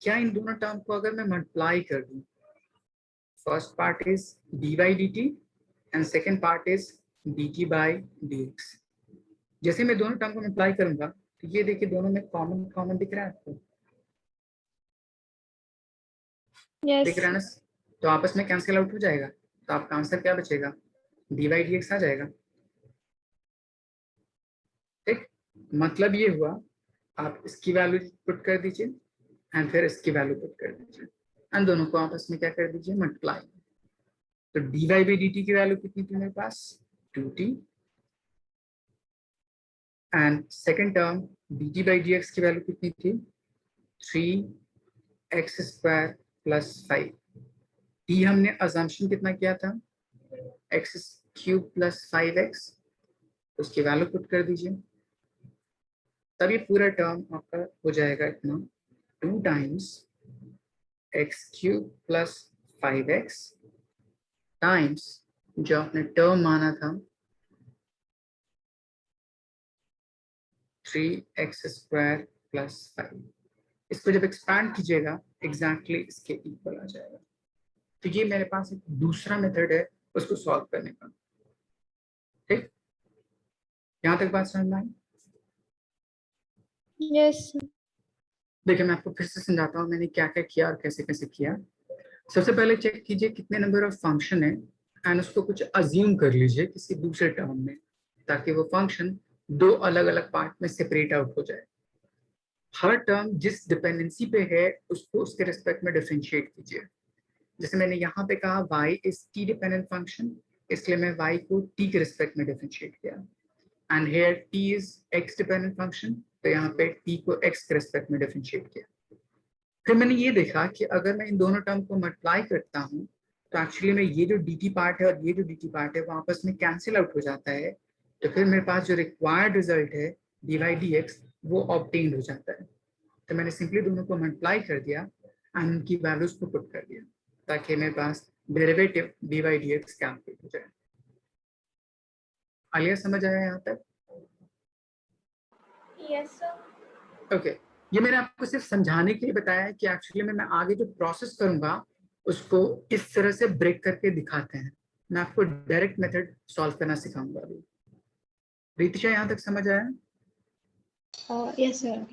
क्या इन दोनों टर्म को अगर मैं मल्टीप्लाई कर दूं, first part is dy dt and second part is dt by dx। जैसे मैं दोनों टर्म को मल्टीप्लाई करूंगा तो ये देखिए दोनों में कॉमन कॉमन दिख रहा है आपको? Yes. दिख रहा है ना? तो आपस में कैंसिल आउट हो जाएगा, तो आपका आंसर क्या बचेगा? dy dx आ जाएगा। ठीक, मतलब ये हुआ, आप इसकी वैल्यू पुट कर दीजिए एंड फिर इसकी वैल्यू पुट कर दीजिए एंड दोनों को आपस में क्या कर दीजिए? मल्टीप्लाई। तो dy by dt की वैल्यू कितनी थी मेरे पास? 2t, and second term dt by dx की वैल्यू कितनी थी? 3x square plus 5। t हमने अजम्पशन कितना किया था? x क्यूब प्लस 5x, उसकी वैल्यू पुट कर दीजिए। तब ये पूरा टर्म आपका हो जाएगा इतना 2 times x cube plus 5x times जो आपने टर्म माना था 3x स्क्वायर प्लस 5। इसको जब एक्सपैंड कीजिएगा एग्जैक्टली इसके इक्वल आ जाएगा। तो ये मेरे पास एक दूसरा मेथड है उसको सॉल्व करने का। ठीक, यहाँ तक बात समझ में आई? Yes, sir. देखिए मैं आपको फिर से समझाता हूँ मैंने क्या क्या किया और कैसे कैसे किया। सबसे पहले चेक कीजिए कितने नंबर ऑफ फंक्शन है एंड उसको कुछ अज्यूम कर लीजिए किसी दूसरे टर्म में, ताकि वो फंक्शन दो अलग अलग पार्ट में सेपरेट आउट हो जाए। हर टर्म जिस डिपेंडेंसी पे है उसको उसके रिस्पेक्ट में डिफरेंशिएट कीजिए। जैसे मैंने यहाँ पे कहा y is t dependent function, इसलिए मैं y को t के रिस्पेक्ट में डिफरेंशिएट किया। And here t is x dependent function, तो यहाँ पे t को x के रिस्पेक्ट में डिफरेंशिएट किया। फिर मैंने ये देखा कि अगर मैं इन दोनों टर्म को मल्टीप्लाई करता हूँ तो एक्चुअली में ये जो dt पार्ट है और ये जो dt पार्ट है वो आपस में कैंसिल आउट हो जाता है। तो फिर मेरे पास जो रिक्वायर्ड रिजल्ट है dy dx वो ऑब्टेन हो जाता है। तो मैंने सिंपली दोनों को मल्टीप्लाई कर दिया एंड उनकी वैल्यूज को पुट कर दिया ताकि मेरे पास डेरिवेटिव dy dx कैलकुलेट हो जाए। आलिया समझ आया यहाँ तक? Yes sir. ओके ये मैंने आपको सिर्फ समझाने के लिए बताया है कि एक्चुअली मैं आगे जो प्रोसेस करूंगा उसको इस तरह से ब्रेक करके दिखाते हैं। मैं आपको डायरेक्ट मेथड सॉल्व करना सिखाऊंगा अभी। रितिशा यहाँ तक समझ आया? Yes sir.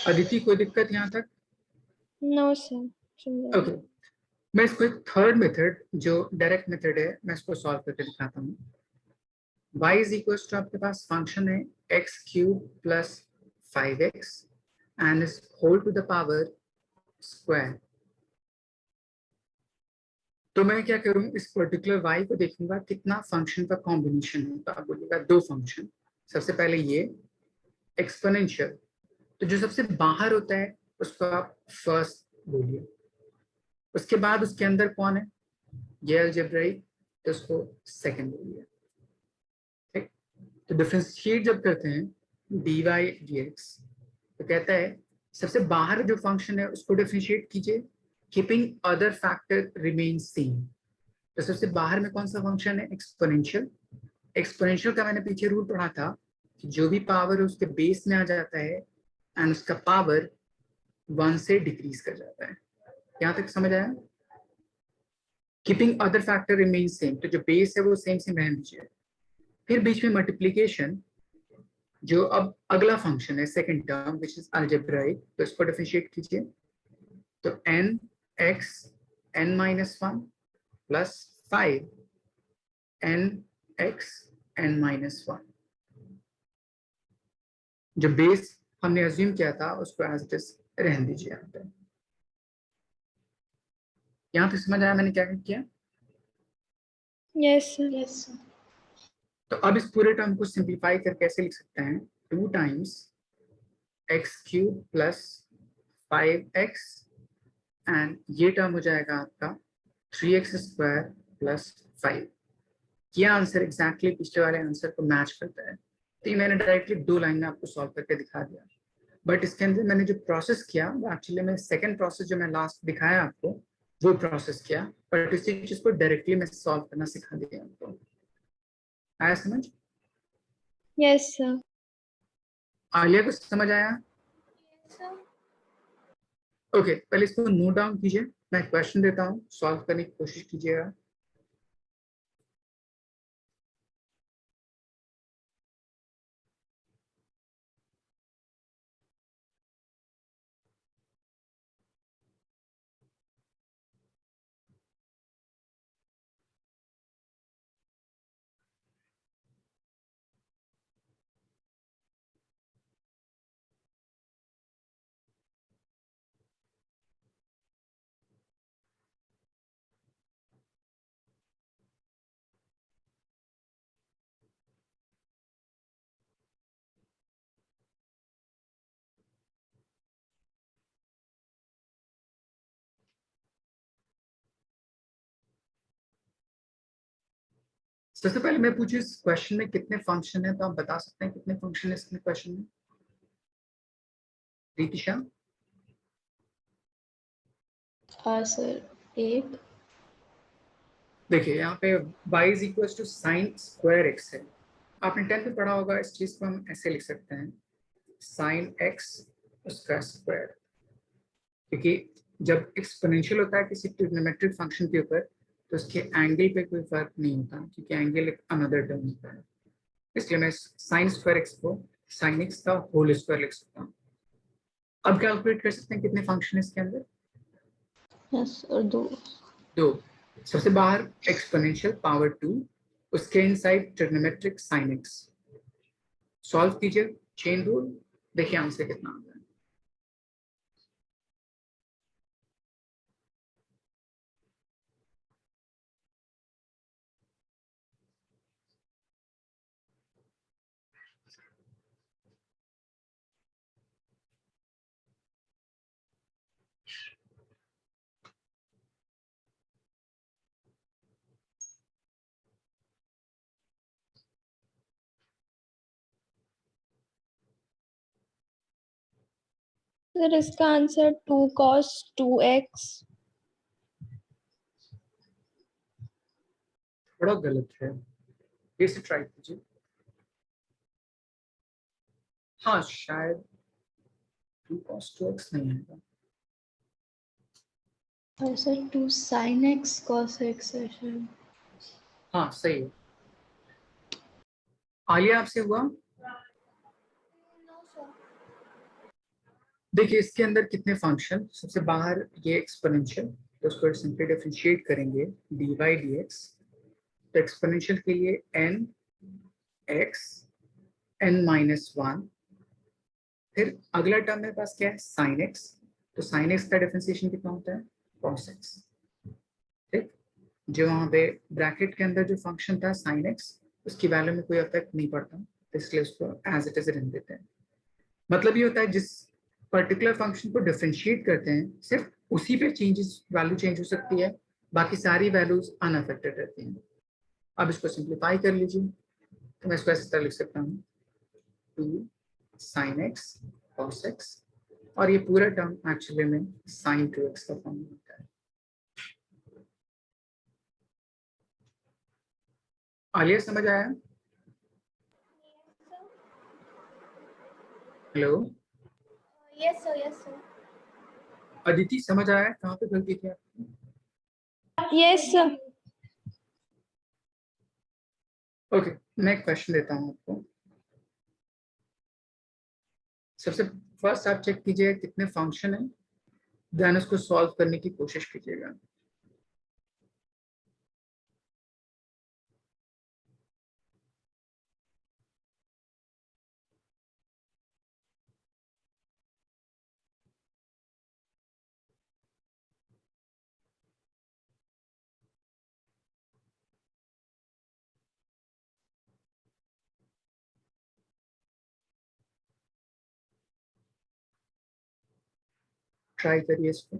अदिति कोई दिक्कत यहाँ तक? No, sir. ओके मैं इसको एक थर्ड मेथड जो डायरेक्ट मेथड है मैं इसको सॉल्व करके दिखाता हूँ। y इज इक्वल टू आपके पास फंक्शन है x cube plus 5x and is whole to the power square. तो मैं क्या करूं इस पर्टिकुलर y को देखूंगा कितना फंक्शन का कॉम्बिनेशन है। तो आप बोलिएगा दो फंक्शन। सबसे पहले ये एक्सपोनेंशियल, तो जो सबसे बाहर होता है उसको आप फर्स्ट बोलिए। उसके बाद उसके अंदर कौन है, ये अलजेब्राइक, तो उसको सेकंड बोलिए। ठीक, तो डिफरेंशिएट जब करते हैं dy dx तो कहता है सबसे बाहर जो फंक्शन है उसको डिफरेंशिएट कीजिए keeping other factor remain same. तो सबसे बाहर में कौन सा फंक्शन है, एक्सपोनेंशियल। एक्सपोनेंशियल का मैंने पीछे रूल पढ़ा था कि जो भी पावर उसके बेस में आ जाता है एंड उसका पावर 1 से डिक्रीज कर जाता है। यहाँ तक समझ आया? Keeping other factor remain same, तो जो बेस है वो सेम सेम रहने दीजिए। फिर बीच में मल्टीप्लीकेशन, जो अब अगला फंक्शन है second term which is algebraic, तो इसको डिफरेंशिएट कीजिए। तो n x n-1 plus 5 n x n-1, जो बेस हमने अज्यूम किया था उसको एज इट इज रहने दीजिए यहाँ पे। यहाँ पे समझ आया मैंने क्या किया? Yes, sir. Yes sir. तो अब इस पूरे टर्म को सिंप्लीफाई करके कैसे लिख सकते हैं, 2 times x cube plus 5x and ये टर्म हो जाएगा आपका 3x स्क्वायर प्लस 5। ये आंसर एग्जैक्टली पिछले वाले आंसर को मैच करता है। तो ये मैंने डायरेक्टली 2 लाइन में आपको सॉल्व करके दिखा दिया। बट इसके अंदर मैंने जो प्रोसेस किया वो एक्चुअली मैं सेकंड प्रोसेस जो मैं लास्ट दिखाया आपको वो प्रोसेस किया, बट इसी चीज को डायरेक्टली मैं सॉल्व करना सिखा दिया आपको। आया समझ? Yes, sir. आलिया को समझ आया? सर। ओके पहले इसको नोट डाउन कीजिए, मैं क्वेश्चन देता हूँ सॉल्व करने की कोशिश कीजिएगा। सबसे पहले मैं पूछूं इस क्वेश्चन में कितने फंक्शन है, तो आप बता सकते हैं कितने फंक्शन है इसमें क्वेश्चन में? रितिशा? हाँ सर, एक। देखिए यहाँ पे y is equal to sine square x है। आपने 10th में पढ़ा होगा, इस चीज को हम ऐसे लिख सकते हैं साइन एक्स उसका स्क्वायर, क्योंकि जब एक्सपोनेंशियल होता है किसी ट्रिग्नोमेट्रिक फंक्शन के ऊपर तो उसके एंगल पे कोई फर्क नहीं होता क्योंकि एंगल एक अनदर टर्म होता है। इसलिए मैं साइन स्क्वायर एक्स को साइन एक्स का होल स्क्वायर लिख सकता हूँ। अब कैलकुलेट कर सकते हैं कितने फंक्शन है इसके अंदर? यस और दो। दो। सबसे बाहर एक्सपोनेंशियल पावर 2, उसके inside trigonometric sine x. Solve कीजिए चेन रूल, देखिए आंसर कितना आता है। सर इसका आंसर 2 cos 2x। थोड़ा गलत है, फिर से ट्राई कीजिए। हाँ शायद 2 cos 2x नहीं आएगा। और sir 2 sin x cos x है शायद। हाँ सही है। आलिया आपसे हुआ? No sir. देखिए इसके अंदर कितने फंक्शन, सबसे बाहर ये एक्सपोनेंशियल, तो उसको सिंपली डिफरेंशिएट करेंगे dy dx। तो एक्सपोनेंशियल के लिए n x n minus one. फिर अगला टर्म मेरे पास क्या है, साइन x। तो साइन x का डिफरेंशिएशन कितना होता है, cos x। ठीक, जो वहां पे ब्रैकेट के अंदर जो फंक्शन था साइन x, उसकी वैल्यू में कोई इफेक्ट नहीं पड़ता, तो इसलिए उसको एज इट इज रहने देते हैं। मतलब ये होता है जिस पर्टिकुलर फंक्शन को डिफरेंशिएट करते हैं सिर्फ उसी पे चेंजेस, वैल्यू चेंज हो सकती है, बाकी सारी वैल्यूज अनअफेक्टेड रहती हैं। अब इसको सिंप्लीफाई कर लीजिए, तो मैं इसको इस तरह लिख सकता हूँ 2 sin x cos x, और ये पूरा टर्म एक्चुअली में sin 2x का फॉर्म होता है। आलिया समझ आया? Hello yes sir, yes sir. Aditi समझ आया, कहाँ पे गलती थी आपकी? Yes sir. ओके, मैं एक क्वेश्चन देता हूँ आपको। सबसे फर्स्ट आप चेक कीजिए कितने फंक्शन है, देन उसको सॉल्व करने की कोशिश कीजिएगा। ट्राई करिए इसको।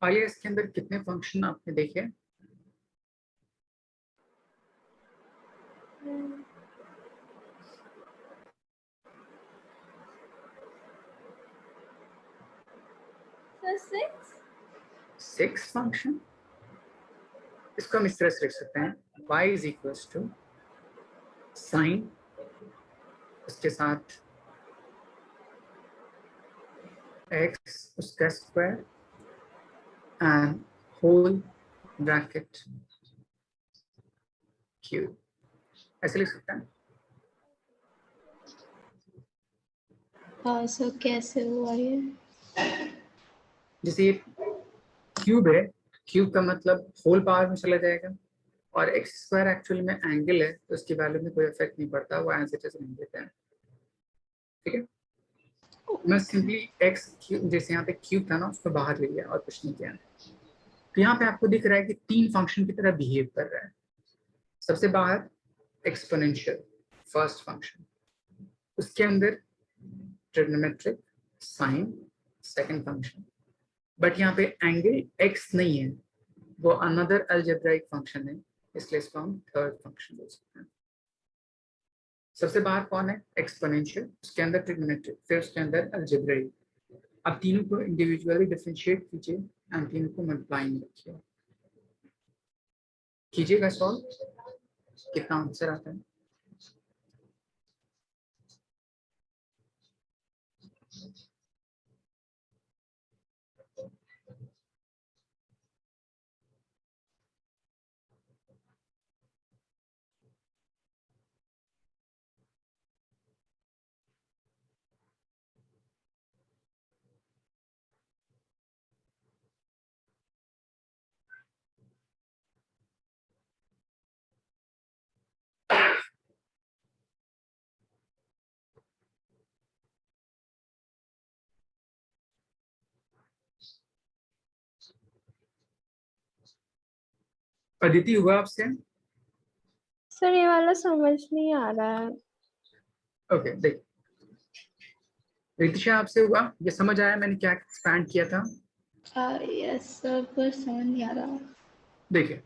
आइए इसके अंदर कितने फंक्शन आपने देखे? सर 6। 6 फंक्शन। इसको हम इस तरह से लिख सकते हैं, y is equals to sine, उसके साथ x उसका square and whole bracket q, ऐसे लिख सकते हैं। हाँ सर कैसे हुआ ये? जैसे ये क्यूब है, क्यूब का मतलब होल पावर में चला जाएगा, और एक्स स्क्वायर एक्चुअल में एंगल है, तो उसकी वैल्यू में कोई इफेक्ट नहीं पड़ता, वो एज इट इज रहने देते हैं। ठीक है, मैं सिंपली एक्स क्यूब, जैसे यहाँ पे क्यूब था ना, उसको बाहर ले लिया और कुछ नहीं किया। तो यहाँ पे आपको दिख रहा है कि 3 फंक्शन की तरह बिहेव कर रहा है। सबसे बाहर एक्सपोनेंशियल फर्स्ट फंक्शन, उसके अंदर trigonometric sine second function, but यहाँ पे एंगल x नहीं है, वो अनदर अलजेब्राइक फंक्शन है, इसलिए इसको हम थर्ड फंक्शन बोल सकते हैं। सबसे बाहर कौन है, एक्सपोनेंशियल, उसके अंदर ट्रिग्नोमेट्रिक, फिर उसके अंदर अलजेब्राइक। अब तीनों को इंडिविजुअली डिफरेंशिएट कीजिए एंड तीनों को मल्टीप्लाई में रखिए, कीजिएगा सॉल्व, कितना आंसर आता है। अदिति हुआ आपसे? सर ये वाला समझ नहीं आ रहा है। ओके देख, रितिशा आपसे हुआ? ये समझ आया मैंने क्या एक्सपैंड किया था? यस सर, पर समझ नहीं आ रहा। देखिए,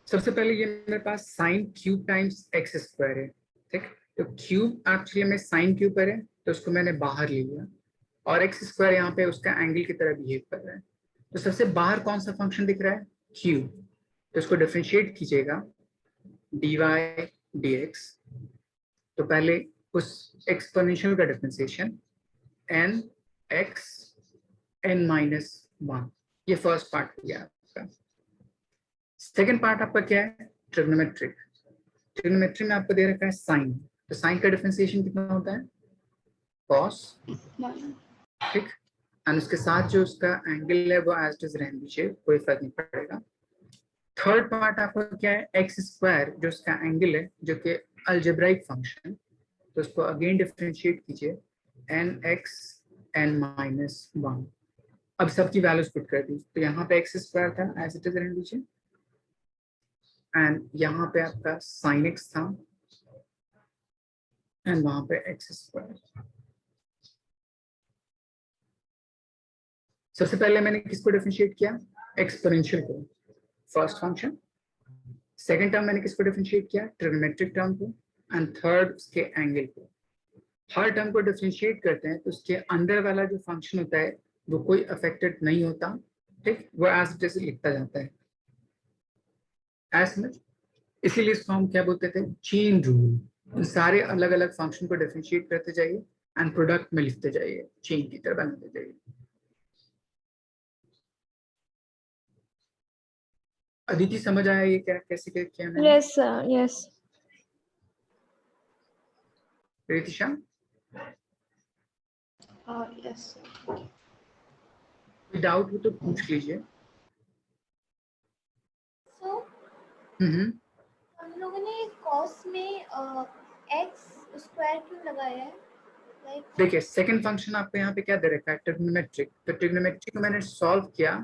सबसे पहले ये मेरे पास sine cube times x square है, ठीक। तो क्यूब एक्चुअली में साइन क्यूब पर है, तो उसको मैंने बाहर ले लिया, और एक्स स्क्वायर यहाँ पे उसका एंगल की तरह बिहेव कर रहा है। तो सबसे बाहर कौन सा फंक्शन दिख रहा है? क्यूब। तो इसको डिफरेंशिएट कीजिएगा, डी वाई डी एक्स। तो पहले उस एक्सपोनेंशियल का differentiation, n x n minus one, ये फर्स्ट पार्ट हो गया आपका। सेकेंड पार्ट आपका क्या है? ट्रिग्नोमेट्रिक। ट्रिग्नोमेट्री में आपको दे रखा है साइन, तो साइन का डिफरेंशिएशन कितना होता है? Cos, one. ठीक। एंड उसके साथ जो उसका एंगल है वो एज इट इज रहने दीजिए, कोई फर्क नहीं पड़ेगा। थर्ड पार्ट आपका क्या है? एक्स स्क्वायर, जो उसका एंगल है, जो कि अलजेब्राइक फंक्शन, तो उसको अगेन डिफरेंशिएट कीजिए, n x n minus one. अब सबकी वैल्यूज पुट कर दी, तो यहाँ पे एक्स स्क्वायर था, एज इट इज रहने दीजिए, एंड यहाँ पे आपका साइन एक्स था, एंड वहां पे एक्स स्क्वायर। सबसे पहले मैंने किसको डिफरेंशिएट किया? एक्सपोनेंशियल को, फर्स्ट फंक्शन। सेकंड टर्म मैंने किसको डिफरेंशिएट किया? ट्रिग्नोमेट्रिक टर्म को। एंड थर्ड उसके एंगल को। हर टर्म को डिफरेंशिएट करते हैं तो उसके अंदर वाला जो फंक्शन होता है वो कोई अफेक्टेड नहीं होता, ठीक, वो एज इट इज लिखता जाता है, एज समझ। इसीलिए इसको हम क्या बोलते थे? Chain rule. सारे अलग अलग फंक्शन को डिफरेंशिएट करते जाइए एंड प्रोडक्ट में लिखते जाइए, चेन की तरह बनाते जाइए। अदिति समझ आया ये क्या कैसे किया मैंने? Yes sir, yes. Ritisha? Yes sir. कोई डाउट हो तो पूछ लीजिए। सो हम्म। हम लोगों ने कॉस में एक्स स्क्वायर क्यों लगाया है? लाइक देखिए, सेकंड फंक्शन आपको यहाँ पे क्या दे रखा है? ट्रिग्नोमेट्रिक। तो ट्रिग्नोमेट्रिक को मैंने सॉल्व किया,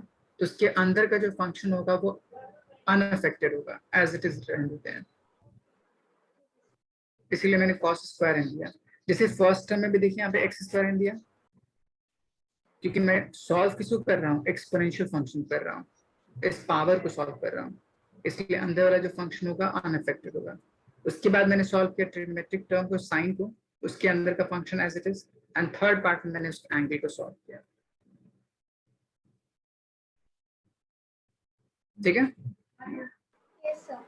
तो उसके अंदर का जो फंक्शन होगा वो अनअफेक्टेड होगा, एज इट इज रहने देते हैं, इसीलिए मैंने कॉस स्क्वायर एन दिया। जैसे फर्स्ट टर्म में भी देखिए यहाँ पे एक्स स्क्वायर एन दिया, क्योंकि मैं सॉल्व किसको कर रहा हूँ? एक्सपोनेंशियल फंक्शन कर रहा हूँ, इस पावर को सॉल्व कर रहा हूँ, इसलिए अंदर वाला जो फंक्शन होगा अनअफेक्टेड होगा। उसके बाद मैंने सॉल्व किया ट्रिग्नोमेट्रिक टर्म को, साइन को, उसके अंदर का function as it is, and third part में मैंने उस एंगल को सॉल्व किया, ठीक है। Yes sir.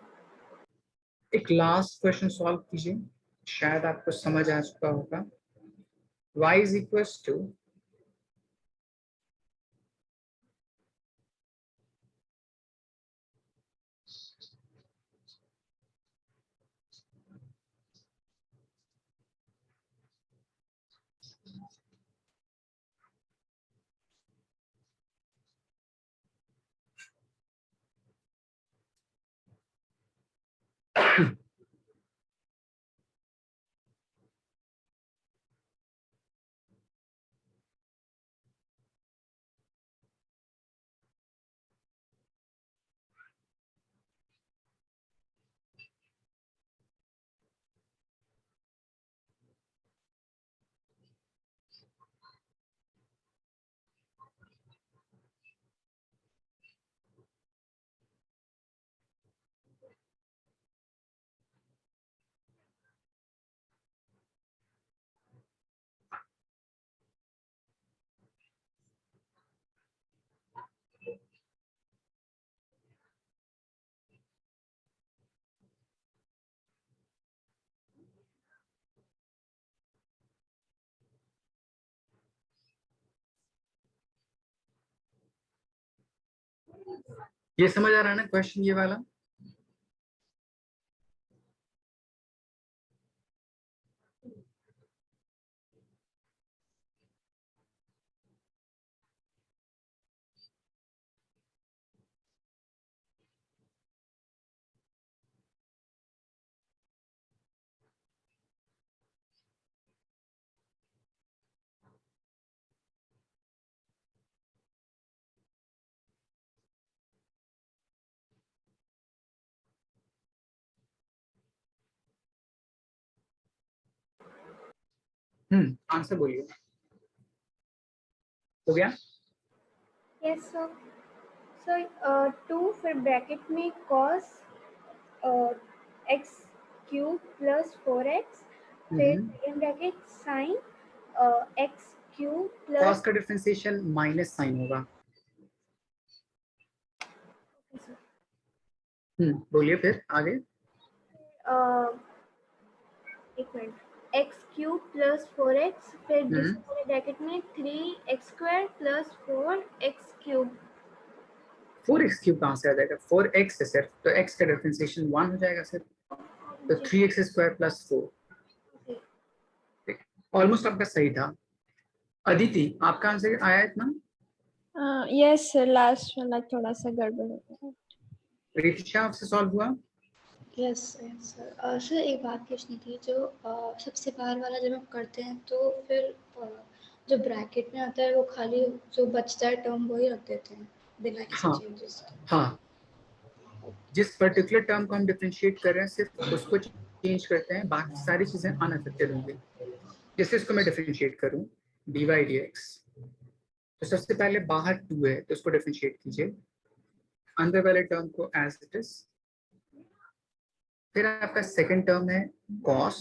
एक लास्ट क्वेश्चन सॉल्व कीजिए, शायद आपको समझ आ चुका होगा। y इज इक्वल्स टू ये समझ आ रहा है ना क्वेश्चन ये वाला? आंसर बोलिए, हो गया? Yes sir. सर 2 फिर ब्रैकेट में cos x cube plus 4x, फिर हम्म, second bracket sin x cube cos plus का डिफरेंशिएशन माइनस साइन होगा। बोलिए फिर आगे। एक minute x cube plus 4x, फिर हम्म, दूसरे वाले ब्रैकेट में 3x square plus 4x cube. 4x cube कहाँ से आ जाएगा? 4x है सिर्फ, तो x का डिफरेंशिएशन 1 हो जाएगा सिर्फ, तो 3x स्क्वायर प्लस 4। ऑलमोस्ट आपका सही था। अदिति, आपका आंसर आया इतना? यस सर, लास्ट वाला थोड़ा सा गड़बड़ हो गया। रितिशा, आपसे सॉल्व हुआ? Yes yes sir. सर एक बात पूछनी थी, जो सबसे बाहर वाला जब हम करते हैं तो फिर जो ब्रैकेट में आता है वो खाली जो बचता है टर्म वही रख देते हैं बिना किसी हाँ चेंजेस के। हाँ, जिस पर्टिकुलर टर्म को हम डिफरेंशिएट कर रहे हैं सिर्फ उसको चेंज करते हैं, बाकी सारी चीजें अनअफेक्टेड होंगी। जैसे इसको मैं डिफरेंशिएट करूं, dy dx, तो सबसे पहले बाहर 2 है तो उसको डिफरेंशिएट कीजिए, अंदर वाले टर्म को एज इट इज। फिर आपका सेकंड टर्म है cos,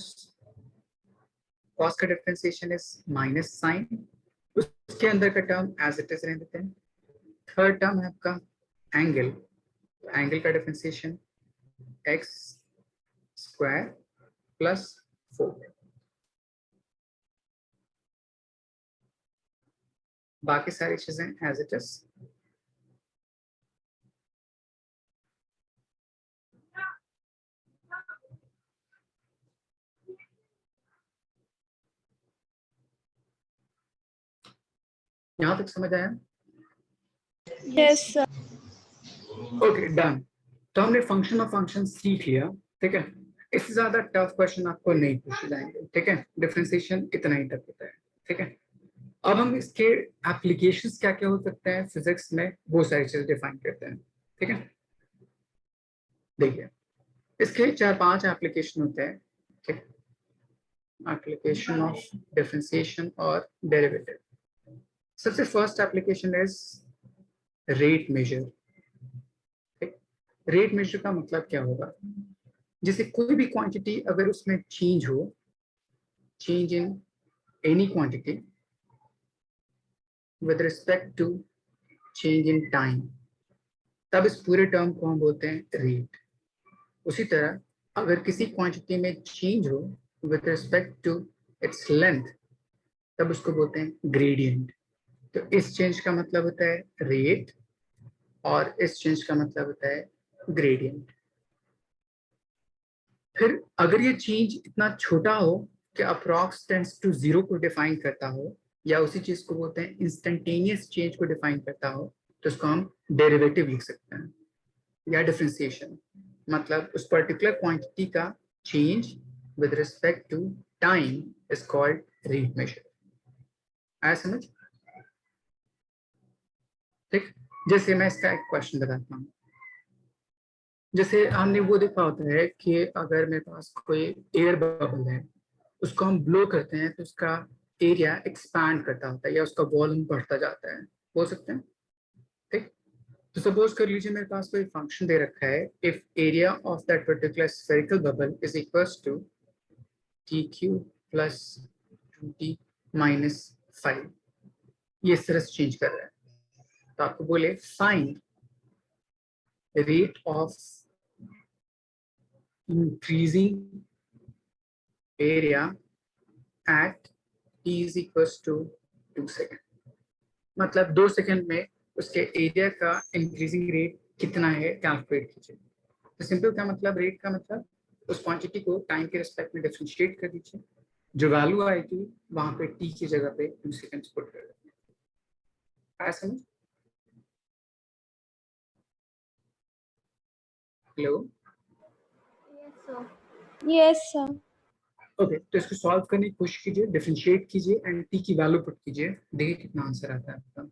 cos का डिफरेंशिएशन इज माइनस साइन, उसके अंदर का टर्म एज इट इज रहने देते हैं। थर्ड टर्म है आपका एंगल, एंगल का डिफरेंशिएशन x स्क्वायर प्लस 4। बाकी सारी चीजें एज इट इज। यहां तक समझ आया? Yes sir. Okay done. तो हमने फंक्शन ऑफ फंक्शन सीख लिया, ठीक है। इससे ज्यादा टफ क्वेश्चन आपको नहीं पूछे जाएंगे, ठीक है। डिफरेंशिएशन इतना ही तक होता है, ठीक है। अब हम इसके एप्लीकेशंस क्या क्या हो सकते हैं फिजिक्स में, वो सारी चीजें डिफाइन करते हैं, ठीक है। देखिए, इसके 4-5 एप्लीकेशन होते हैं, ठीक। एप्लीकेशन ऑफ डिफरेंशिएशन और डेरिवेटिव। सबसे first application is rate measure. Rate measure का मतलब क्या होगा? जैसे कोई भी क्वांटिटी अगर उसमें चेंज हो, change in any quantity with respect to change in time, तब इस पूरे टर्म को हम बोलते हैं रेट। उसी तरह अगर किसी क्वांटिटी में चेंज हो with respect to its length, तब उसको बोलते हैं ग्रेडियंट। तो इस चेंज का मतलब होता है रेट और इस चेंज का मतलब होता है ग्रेडियंट। फिर अगर ये चेंज इतना छोटा हो कि अप्रॉक्स टेंड्स टू जीरो को डिफाइन करता हो, या उसी चीज को बोलते हैं इंस्टेंटेनियस चेंज को डिफाइन करता हो, तो उसको हम डेरिवेटिव लिख सकते हैं, या डिफरेंशिएशन। मतलब उस पर्टिकुलर क्वांटिटी का change with respect to time is called rate measure. आया समझ? ठीक। जैसे मैं इसका एक क्वेश्चन बताता हूँ। जैसे हमने वो देखा होता है कि अगर मेरे पास कोई एयर बबल है, उसको हम ब्लो करते हैं तो उसका एरिया एक्सपैंड करता होता है या उसका वॉल्यूम बढ़ता जाता है, बोल सकते हैं, ठीक। तो सपोज कर लीजिए मेरे पास कोई फंक्शन दे रखा है, if area of that particular spherical bubble is equals to t q plus 2t minus 5, ये इस तरह से चेंज कर रहा है, तो आपको बोले find rate of increasing area at t is equals to 2 second. मतलब 2 सेकेंड में उसके एरिया का इंक्रीजिंग रेट कितना है कैलकुलेट कीजिए। तो सिंपल क्या मतलब, रेट का मतलब उस क्वांटिटी को टाइम के रिस्पेक्ट में डिफरेंशिएट कर दीजिए, जो वैल्यू आएगी वहां पे t की जगह पे 2 सेकेंड्स पुट कर देंगे। आया समझ? Hello? Yes sir. Yes sir. Okay, तो इसको सॉल्व करने की कोशिश कीजिए, डिफरेंशिएट कीजिए एंड t की वैल्यू पुट कीजिए, देखिए कितना आंसर आता है आपका।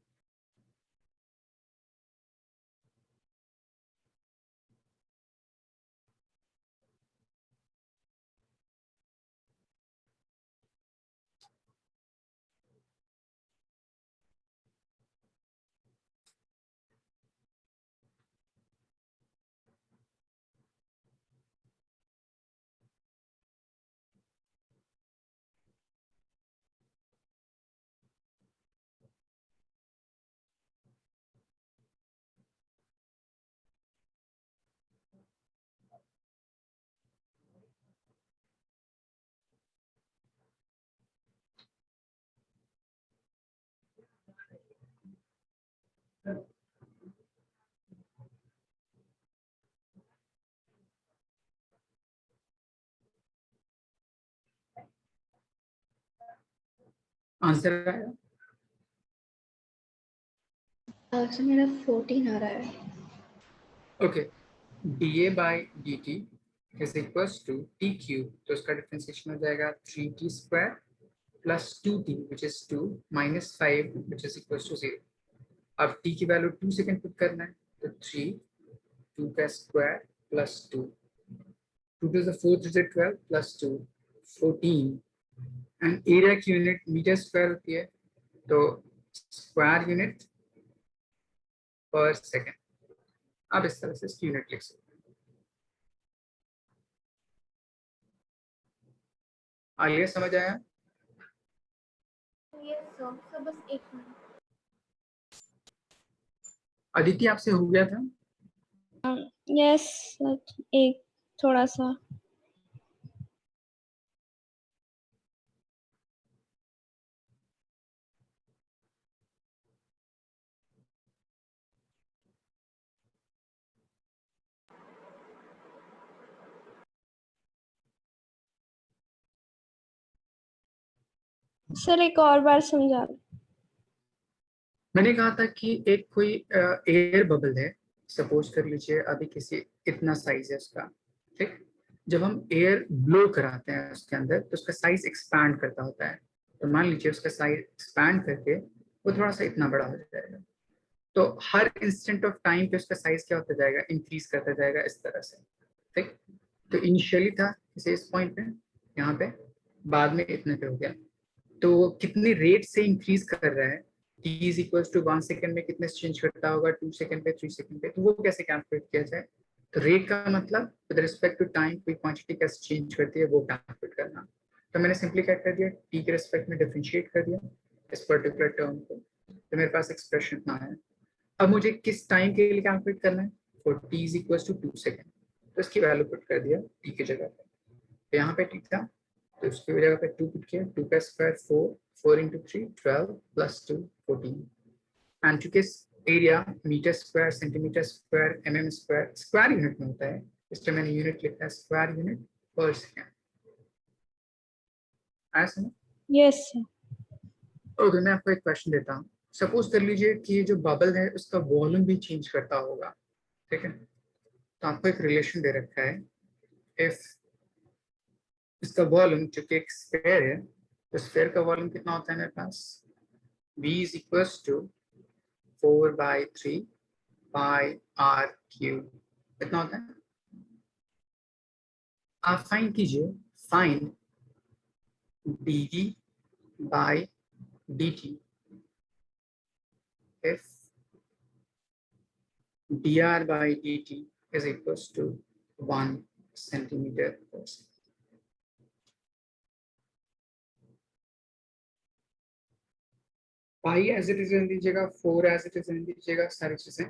आंसर आया? सर मेरा 14 आ रहा है। Okay, dA by dt is equals to t cube, तो इसका डिफरेंशिएशन हो जाएगा 3t square plus 2t which is 2 minus 5 which is equals to 0. अब t की वैल्यू 2 सेकंड पुट करना है, तो 3 2 का square plus 2 2 to the 4th digit 12 plus 2 14 and area की यूनिट मीटर स्क्वायर होती है, तो स्क्वायर यूनिट पर सेकंड। अब इस तरह से इसकी यूनिट लिख सकते हैं। आइए समझ आया? यस सर, बस एक मिनट। अदिति आपसे हो गया था? यस एक थोड़ा सा। सर एक और बार समझा। मैंने कहा था कि एक कोई एयर बबल है, सपोज कर लीजिए अभी किसी इतना साइज है उसका, ठीक। जब हम एयर ब्लो कराते हैं उसके अंदर तो उसका साइज एक्सपैंड करता होता है, तो मान लीजिए उसका साइज एक्सपैंड करके वो थोड़ा सा इतना बड़ा हो जाएगा, तो हर इंस्टेंट ऑफ टाइम पे उसका साइज क्या होता जाएगा, इंक्रीज करता जाएगा इस तरह से, ठीक। तो इनिशियली था किसी इस पॉइंट पे, यहाँ पे, बाद में इतने पे हो गया, तो वो कितने रेट से इंक्रीज कर रहा है, t is equal to 1 second में कितने चेंज करता होगा, 2 सेकंड पे, 3 सेकंड पे, तो वो कैसे कैलकुलेट किया जाए। तो रेट का मतलब विद रिस्पेक्ट टू टाइम कोई क्वांटिटी कैसे चेंज करती है वो कैलकुलेट करना। तो मैंने सिंपली क्या कर दिया, t के रिस्पेक्ट में डिफरेंशिएट कर दिया इस पर्टिकुलर टर्म को, तो मेरे पास एक्सप्रेशन इतना है। अब मुझे किस टाइम के लिए कैलकुलेट करना है, for t is equal to 2 second, तो इसकी वैल्यू पुट कर दिया t की जगह पे, तो यहाँ पे t था, तो उसकी जगह पे 2 पुट किया, 2 का स्क्वायर 4, 4 into 3 12 plus 2 14, एंड चूंकि area metre square centimetre square mm square square unit में होता है, इसलिए मैंने यूनिट लिखा है स्क्वायर यूनिट पर सेकंड। आया समझ? Yes sir. ओके, मैं आपको एक क्वेश्चन देता हूँ। सपोज कर लीजिए कि जो बबल है उसका वॉल्यूम भी चेंज करता होगा, ठीक है। तो आपको एक रिलेशन दे रखा है, इफ इसका वॉल्यूम चूंकि एक स्फीयर है, तो स्फीयर का वॉल्यूम कितना होता है मेरे पास, v is equals to 4/3 pi r cube, कितना होता है, आप फाइंड कीजिए, find dv by dt if dr by dt is equals to 1 centimeter per second। Pi as it is रहने दीजिएगा, 4 एज इट इज रहने दीजिएगा, सारी चीजें।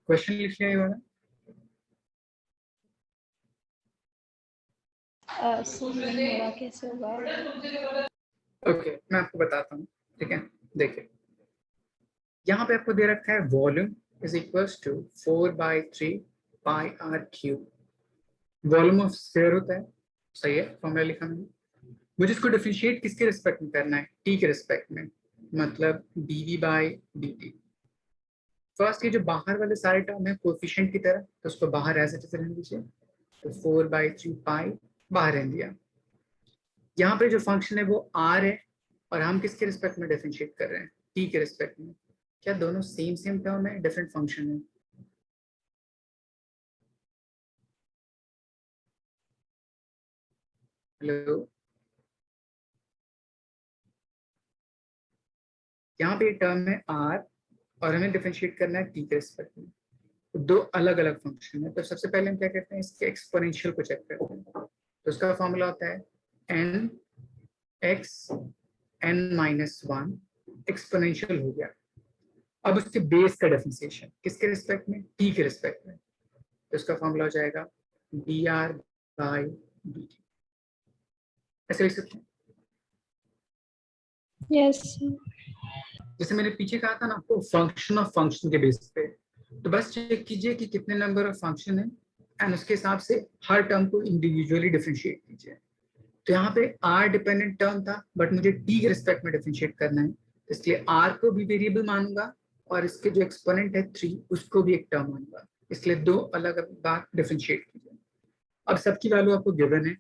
क्वेश्चन लिख लिया ये वाला? सर नहीं हो रहा, कैसे होगा? ओके, मैं आपको बताता हूँ, ठीक है। देखिए यहाँ पे आपको दे रखा है volume is equals to 4/3 pi r cube, volume of sphere होता है, सही है, फॉर्मूला लिखा मैंने। मुझे इसको डिफरेंशिएट किसके रिस्पेक्ट में करना है, टी के रिस्पेक्ट में, मतलब dv बाई dt। फर्स्ट ये जो बाहर वाले सारे टर्म है कोएफिशिएंट की तरह, तो उसको बाहर एज इट इज रहने दीजिए, तो 4/3 पाई बाहर रहने दिया। यहाँ पे जो फंक्शन है वो r है, और हम किसके रिस्पेक्ट में डिफरेंशिएट कर रहे हैं, t के रिस्पेक्ट में। क्या दोनों सेम टर्म है, डिफरेंट फंक्शन है? हेलो, यहाँ पे टर्म है r और हमें डिफरेंशिएट करना है t के रिस्पेक्ट में। तो दो अलग अलग फंक्शन है। तो सबसे पहले हम क्या करते हैं, इसके एक्सपोनेंशियल को चेक करते हैं। तो उसका फॉर्मूला होता है n x n-1 एक्सपोनेंशियल हो गया। अब उसके बेस का डिफरेंशिएशन किसके रिस्पेक्ट में, t के रिस्पेक्ट में। तो उसका फॉर्मूला हो जाएगा dr/dt। ऐसे लिख सकते हैं। Yes. जैसे मैंने पीछे कहा था ना आपको, फंक्शन ऑफ फंक्शन के बेस पे, तो बस चेक कीजिए कि कितने नंबर ऑफ फंक्शन है एंड उसके हिसाब से हर टर्म को इंडिविजुअली डिफरेंशिएट कीजिए। तो यहाँ पे r डिपेंडेंट टर्म था, बट मुझे t के रिस्पेक्ट में डिफरेंशिएट करना है, इसलिए r को भी वेरिएबल मानूंगा और इसके जो एक्सपोनेंट है 3 उसको भी एक टर्म मानूंगा, इसलिए दो अलग अलग बार डिफरेंशिएट कीजिए। अब सबकी वैल्यू आपको गिवन है।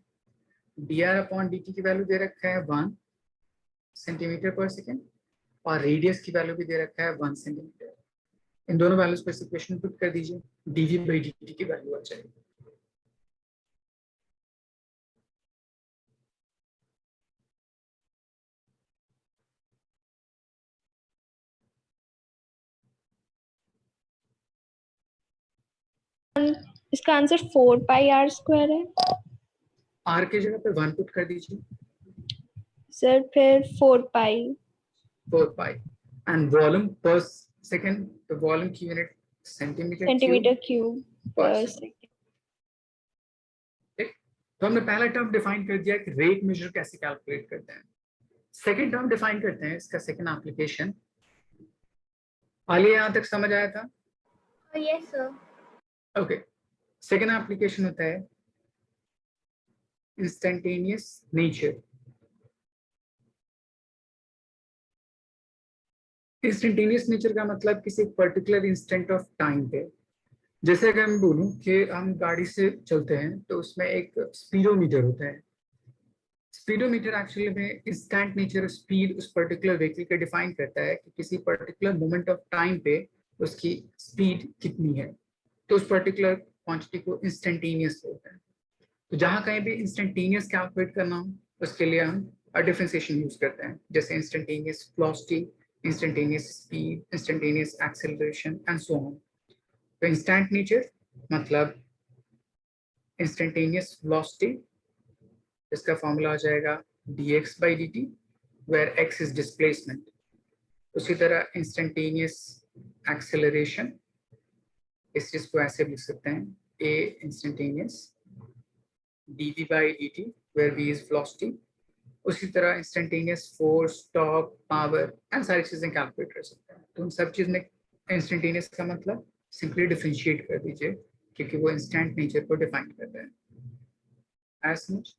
dr/dt की वैल्यू दे रखा है 1 सेंटीमीटर पर सेकेंड और रेडियस की वैल्यू भी दे रखा है 1 सेंटीमीटर। इन दोनों वैल्यूज को इस इक्वेशन में पुट कर दीजिए, dv/dt की वैल्यू आ जाएगी। इसका आंसर 4πr² है r के जगह पे 1 पुट कर दीजिए, सर, फिर 4π 4 पाई एंड वॉल्यूम पर सेकेंड, तो वॉल्यूम की unit centimetre centimetre cube cube पर पर सेकेंड। सेकेंड। ठीक, तो हमने पहला टर्म डिफाइन कर दिया कि रेट मेजर कैसे कैलकुलेट करते हैं। सेकेंड टर्म डिफाइन करते हैं, इसका सेकेंड एप्लीकेशन। आलिए यहाँ तक समझ आया था? Yes sir. Okay, second application होता है इंस्टेंटेनियस नेचर। इंस्टेंटेनियस नेचर का मतलब किसी पर्टिकुलर इंस्टेंट ऑफ टाइम पे, जैसे अगर मैं बोलूं कि हम गाड़ी से चलते हैं तो उसमें एक स्पीडोमीटर होता है। स्पीडोमीटर एक्चुअली में इंस्टेंट नेचर स्पीड उस पर्टिकुलर व्हीकल का डिफाइन करता है कि किसी पर्टिकुलर मोमेंट ऑफ टाइम पे उसकी स्पीड कितनी है, तो उस पर्टिकुलर क्वांटिटी को इंस्टेंटेनियस बोलते हैं। तो जहां कहीं भी इंस्टेंटेनियस कैलकुलेट करना हो उसके लिए हम डिफरेंशिएशन यूज करते हैं, जैसे instantaneous velocity, instantaneous speed, instantaneous acceleration and so on. तो इंस्टेंट नेचर मतलब इंस्टेंटेनियस वेलोसिटी, इसका फॉर्मूला आ जाएगा dx/dt where x is displacement. उसी तरह इंस्टेंटेनियस एक्सेलरेशन, इस चीज को ऐसे लिख सकते हैं a instantaneous dv/dt where v is velocity. उसी तरह instantaneous force, torque, power and सारी चीजें कैलकुलेट कर सकते हैं। तो उन सब चीज में इंस्टेंटेनियस का मतलब सिंपली डिफरेंशिएट कर दीजिए, क्योंकि वो इंस्टेंट नेचर को डिफाइन करता है। As much?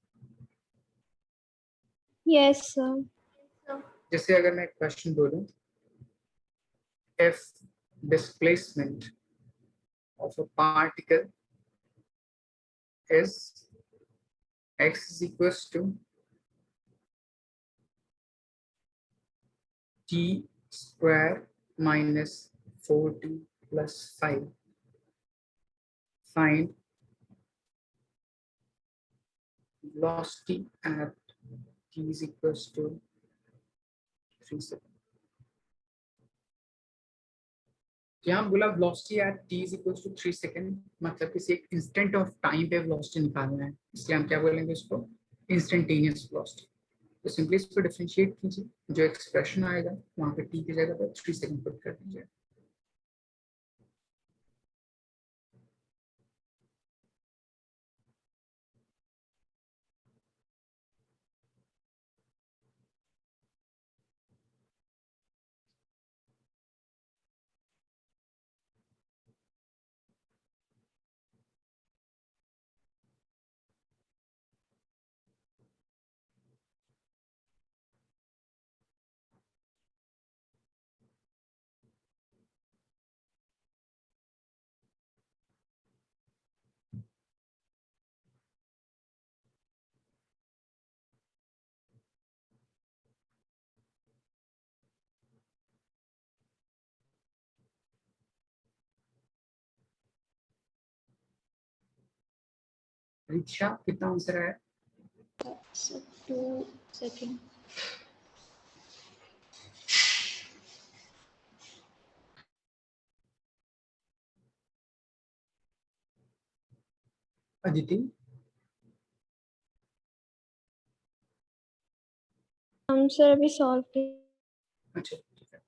Yes sir. जैसे अगर मैं क्वेश्चन बोलूं, if displacement of a particle is x is equals to t square minus 4t plus 5, find velocity at t is equals to 3 seconds. यहाँ बोला velocity at t is equals to 3 second, मतलब किसी एक instant of time पे velocity निकालना है, इसलिए हम क्या बोलेंगे उसको, इंस्टेंटेनियस velocity। तो सिंपली इसको डिफरेंशिएट कीजिए, जो एक्सप्रेशन आएगा वहां पे t की जगह पर 3 सेकेंड पुट कर दीजिए। परीक्षा कितना आंसर है? So 2 seconds. अदिति? हम सर अभी सॉल्व किए। अच्छा ठीक है।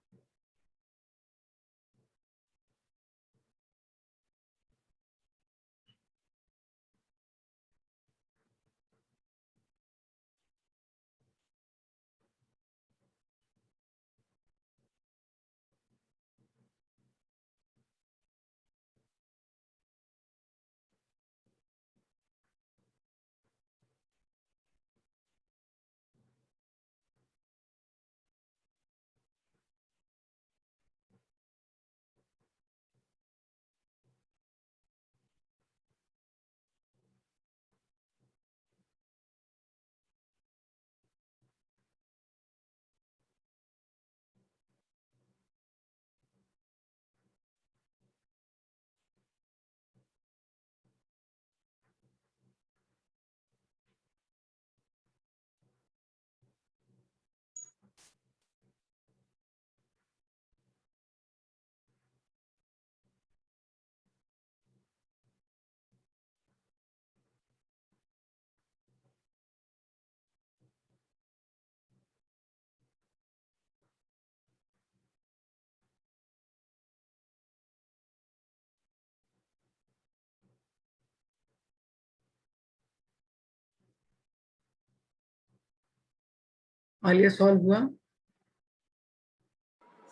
आलिया सॉल्व हुआ?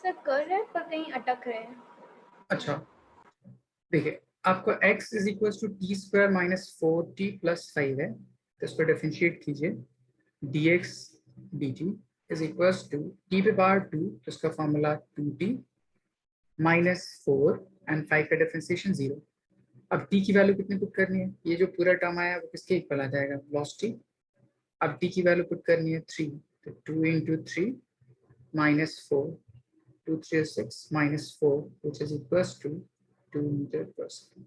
सर कर रहे हैं पर कहीं अटक रहे हैं। अच्छा देखिए, आपको x is equal to t square minus 4t plus 5 है, तो इसको डिफरेंशिएट कीजिए। dx dt is equal to t पे पावर 2, तो इसका फॉर्मूला 2t माइनस 4 एंड 5 का डिफरेंशिएशन 0। अब t की वैल्यू कितनी पुट करनी है? ये जो पूरा टर्म आया वो किसके इक्वल आ जाएगा? वेलोसिटी। अब t की वैल्यू पुट करनी है 3, तो 2 into 3 minus 4, 2 3 6 minus 4 which is equals to 2 metre per second.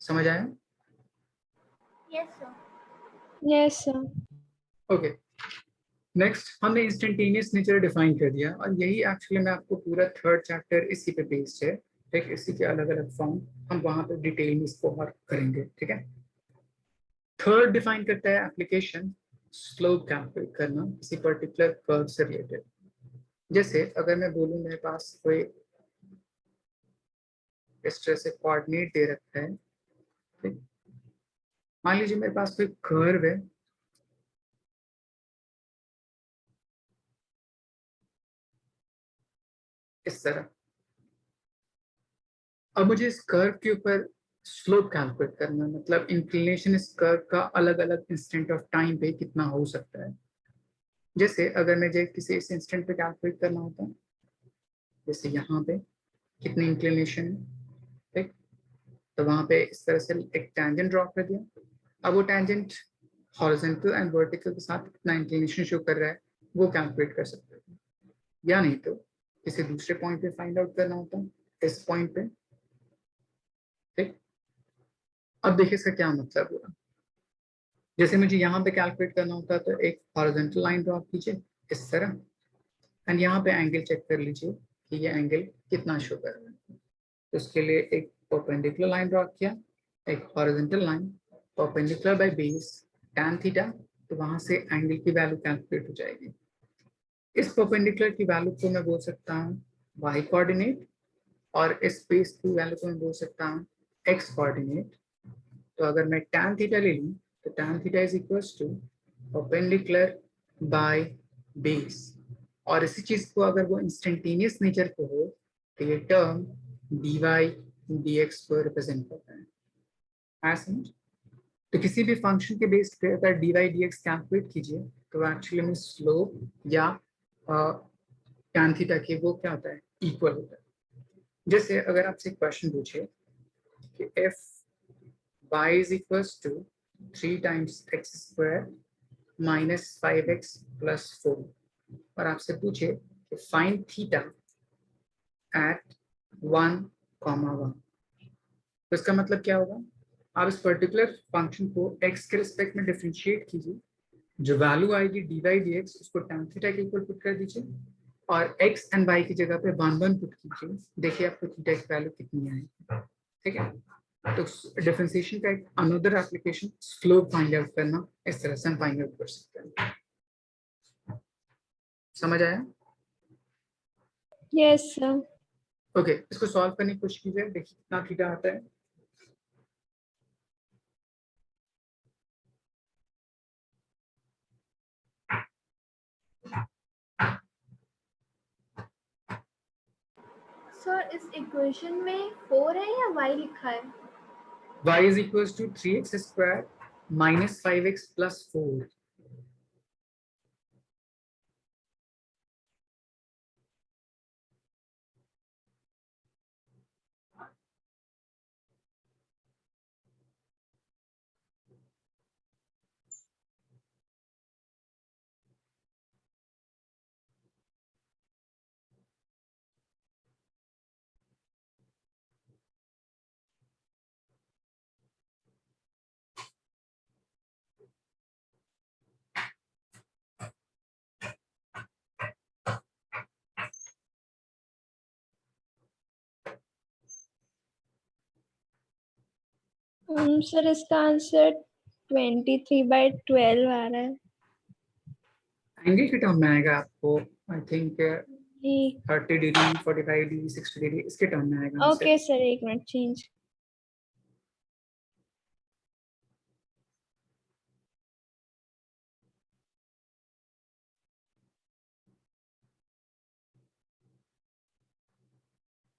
समझ आया? Yes sir. Yes sir. Okay, next हमने इंस्टेंटेनियस नेचर डिफाइन कर दिया, और यही एक्चुअली में आपको पूरा थर्ड चैप्टर इसी पे बेस्ड है। ठीक, इसी के अलग अलग फॉर्म हम वहां पे डिटेल में इसको और करेंगे। ठीक है, थर्ड डिफाइन करता है एप्लीकेशन स्लोप कैलकुलेट करना किसी पर्टिकुलर कर्व से रिलेटेड। जैसे अगर मैं बोलूं मेरे पास कोई इस तरह से कोऑर्डिनेट दे रखा है, ठीक, मान लीजिए मेरे पास कोई कर्व है इस तरह। अब मुझे इस कर्व के ऊपर स्लोप कैलकुलेट करना, मतलब इंक्लिनेशन इस कर्व का अलग अलग इंस्टेंट ऑफ टाइम पे कितना हो सकता है। जैसे अगर मुझे किसी इस इंस्टेंट पे कैलकुलेट करना होता है, जैसे यहाँ पे कितनी इंक्लिनेशन है, ठीक, तो वहां पे इस तरह से एक टेंजेंट ड्रॉ कर दिया। अब वो टेंजेंट हॉरिजॉन्टल एंड वर्टिकल के साथ कितना इंक्लिनेशन शो कर रहा है वो कैलकुलेट कर सकते हैं। या नहीं तो किसी दूसरे पॉइंट पे फाइंड आउट करना होता है, इस पॉइंट पे। ठीक, अब देखिए इसका क्या मतलब हुआ। जैसे मुझे यहाँ पे कैलकुलेट करना होता है तो एक हॉरिजॉन्टल लाइन ड्रॉ कीजिए इस तरह, एंड यहाँ पे एंगल चेक कर लीजिए कि ये एंगल कितना शो कर रहा है। तो उसके लिए एक परपेंडिकुलर लाइन ड्रॉ किया, एक horizontal line, perpendicular by base tan theta, तो वहां से एंगल की वैल्यू कैलकुलेट हो जाएगी। इस परपेंडिकुलर की वैल्यू को मैं बोल सकता हूँ y कोऑर्डिनेट, और इस बेस की वैल्यू को मैं बोल सकता हूँ x कोऑर्डिनेट। तो अगर मैं tan थीटा ले लूँ तो tan theta is equals to perpendicular by base, और इसी चीज को अगर वो इंस्टेंटेनियस नेचर को हो तो ये टर्म dy dx को रिप्रेजेंट करता है। समझ? तो किसी भी फंक्शन के बेस पे अगर dy dx कैलकुलेट कीजिए तो एक्चुअली में स्लोप या tan थीटा के वो क्या होता है? इक्वल होता है। जैसे अगर आपसे एक क्वेश्चन पूछे कि if y is equals to 3 times x square minus 5x plus 4, और आपसे पूछे कि find theta at 1, 1, तो इसका मतलब क्या होगा? आप इस पर्टिकुलर फंक्शन को x के रिस्पेक्ट में डिफरेंशिएट कीजिए, जो वैल्यू आएगी dy dx उसको tan थीटा के इक्वल पुट कर दीजिए, और x एंड y की जगह पे 1 पुट कीजिए, देखिए आपको थीटा की वैल्यू कितनी आएगी। ठीक है, तो डिफरेंशिएशन का एक another application slope find out करना, इस तरह से हम फाइंड आउट कर सकते हैं। समझ आया? Yes, sir. ओके, इसको सॉल्व करने की कोशिश कीजिए, देखिए कितना थीटा आता है। सर इस इक्वेशन में 4 है या y लिखा है? y is equals to 3x square minus 5x plus 4. Sir इसका आंसर 23/12 आ रहा है। एंगल के टर्म में आएगा आपको, आई थिंक ठीक, 30 डिग्री, 45 डिग्री, 60 डिग्री, इसके टर्म में आएगा आंसर। ओके सर, एक मिनट चेंज।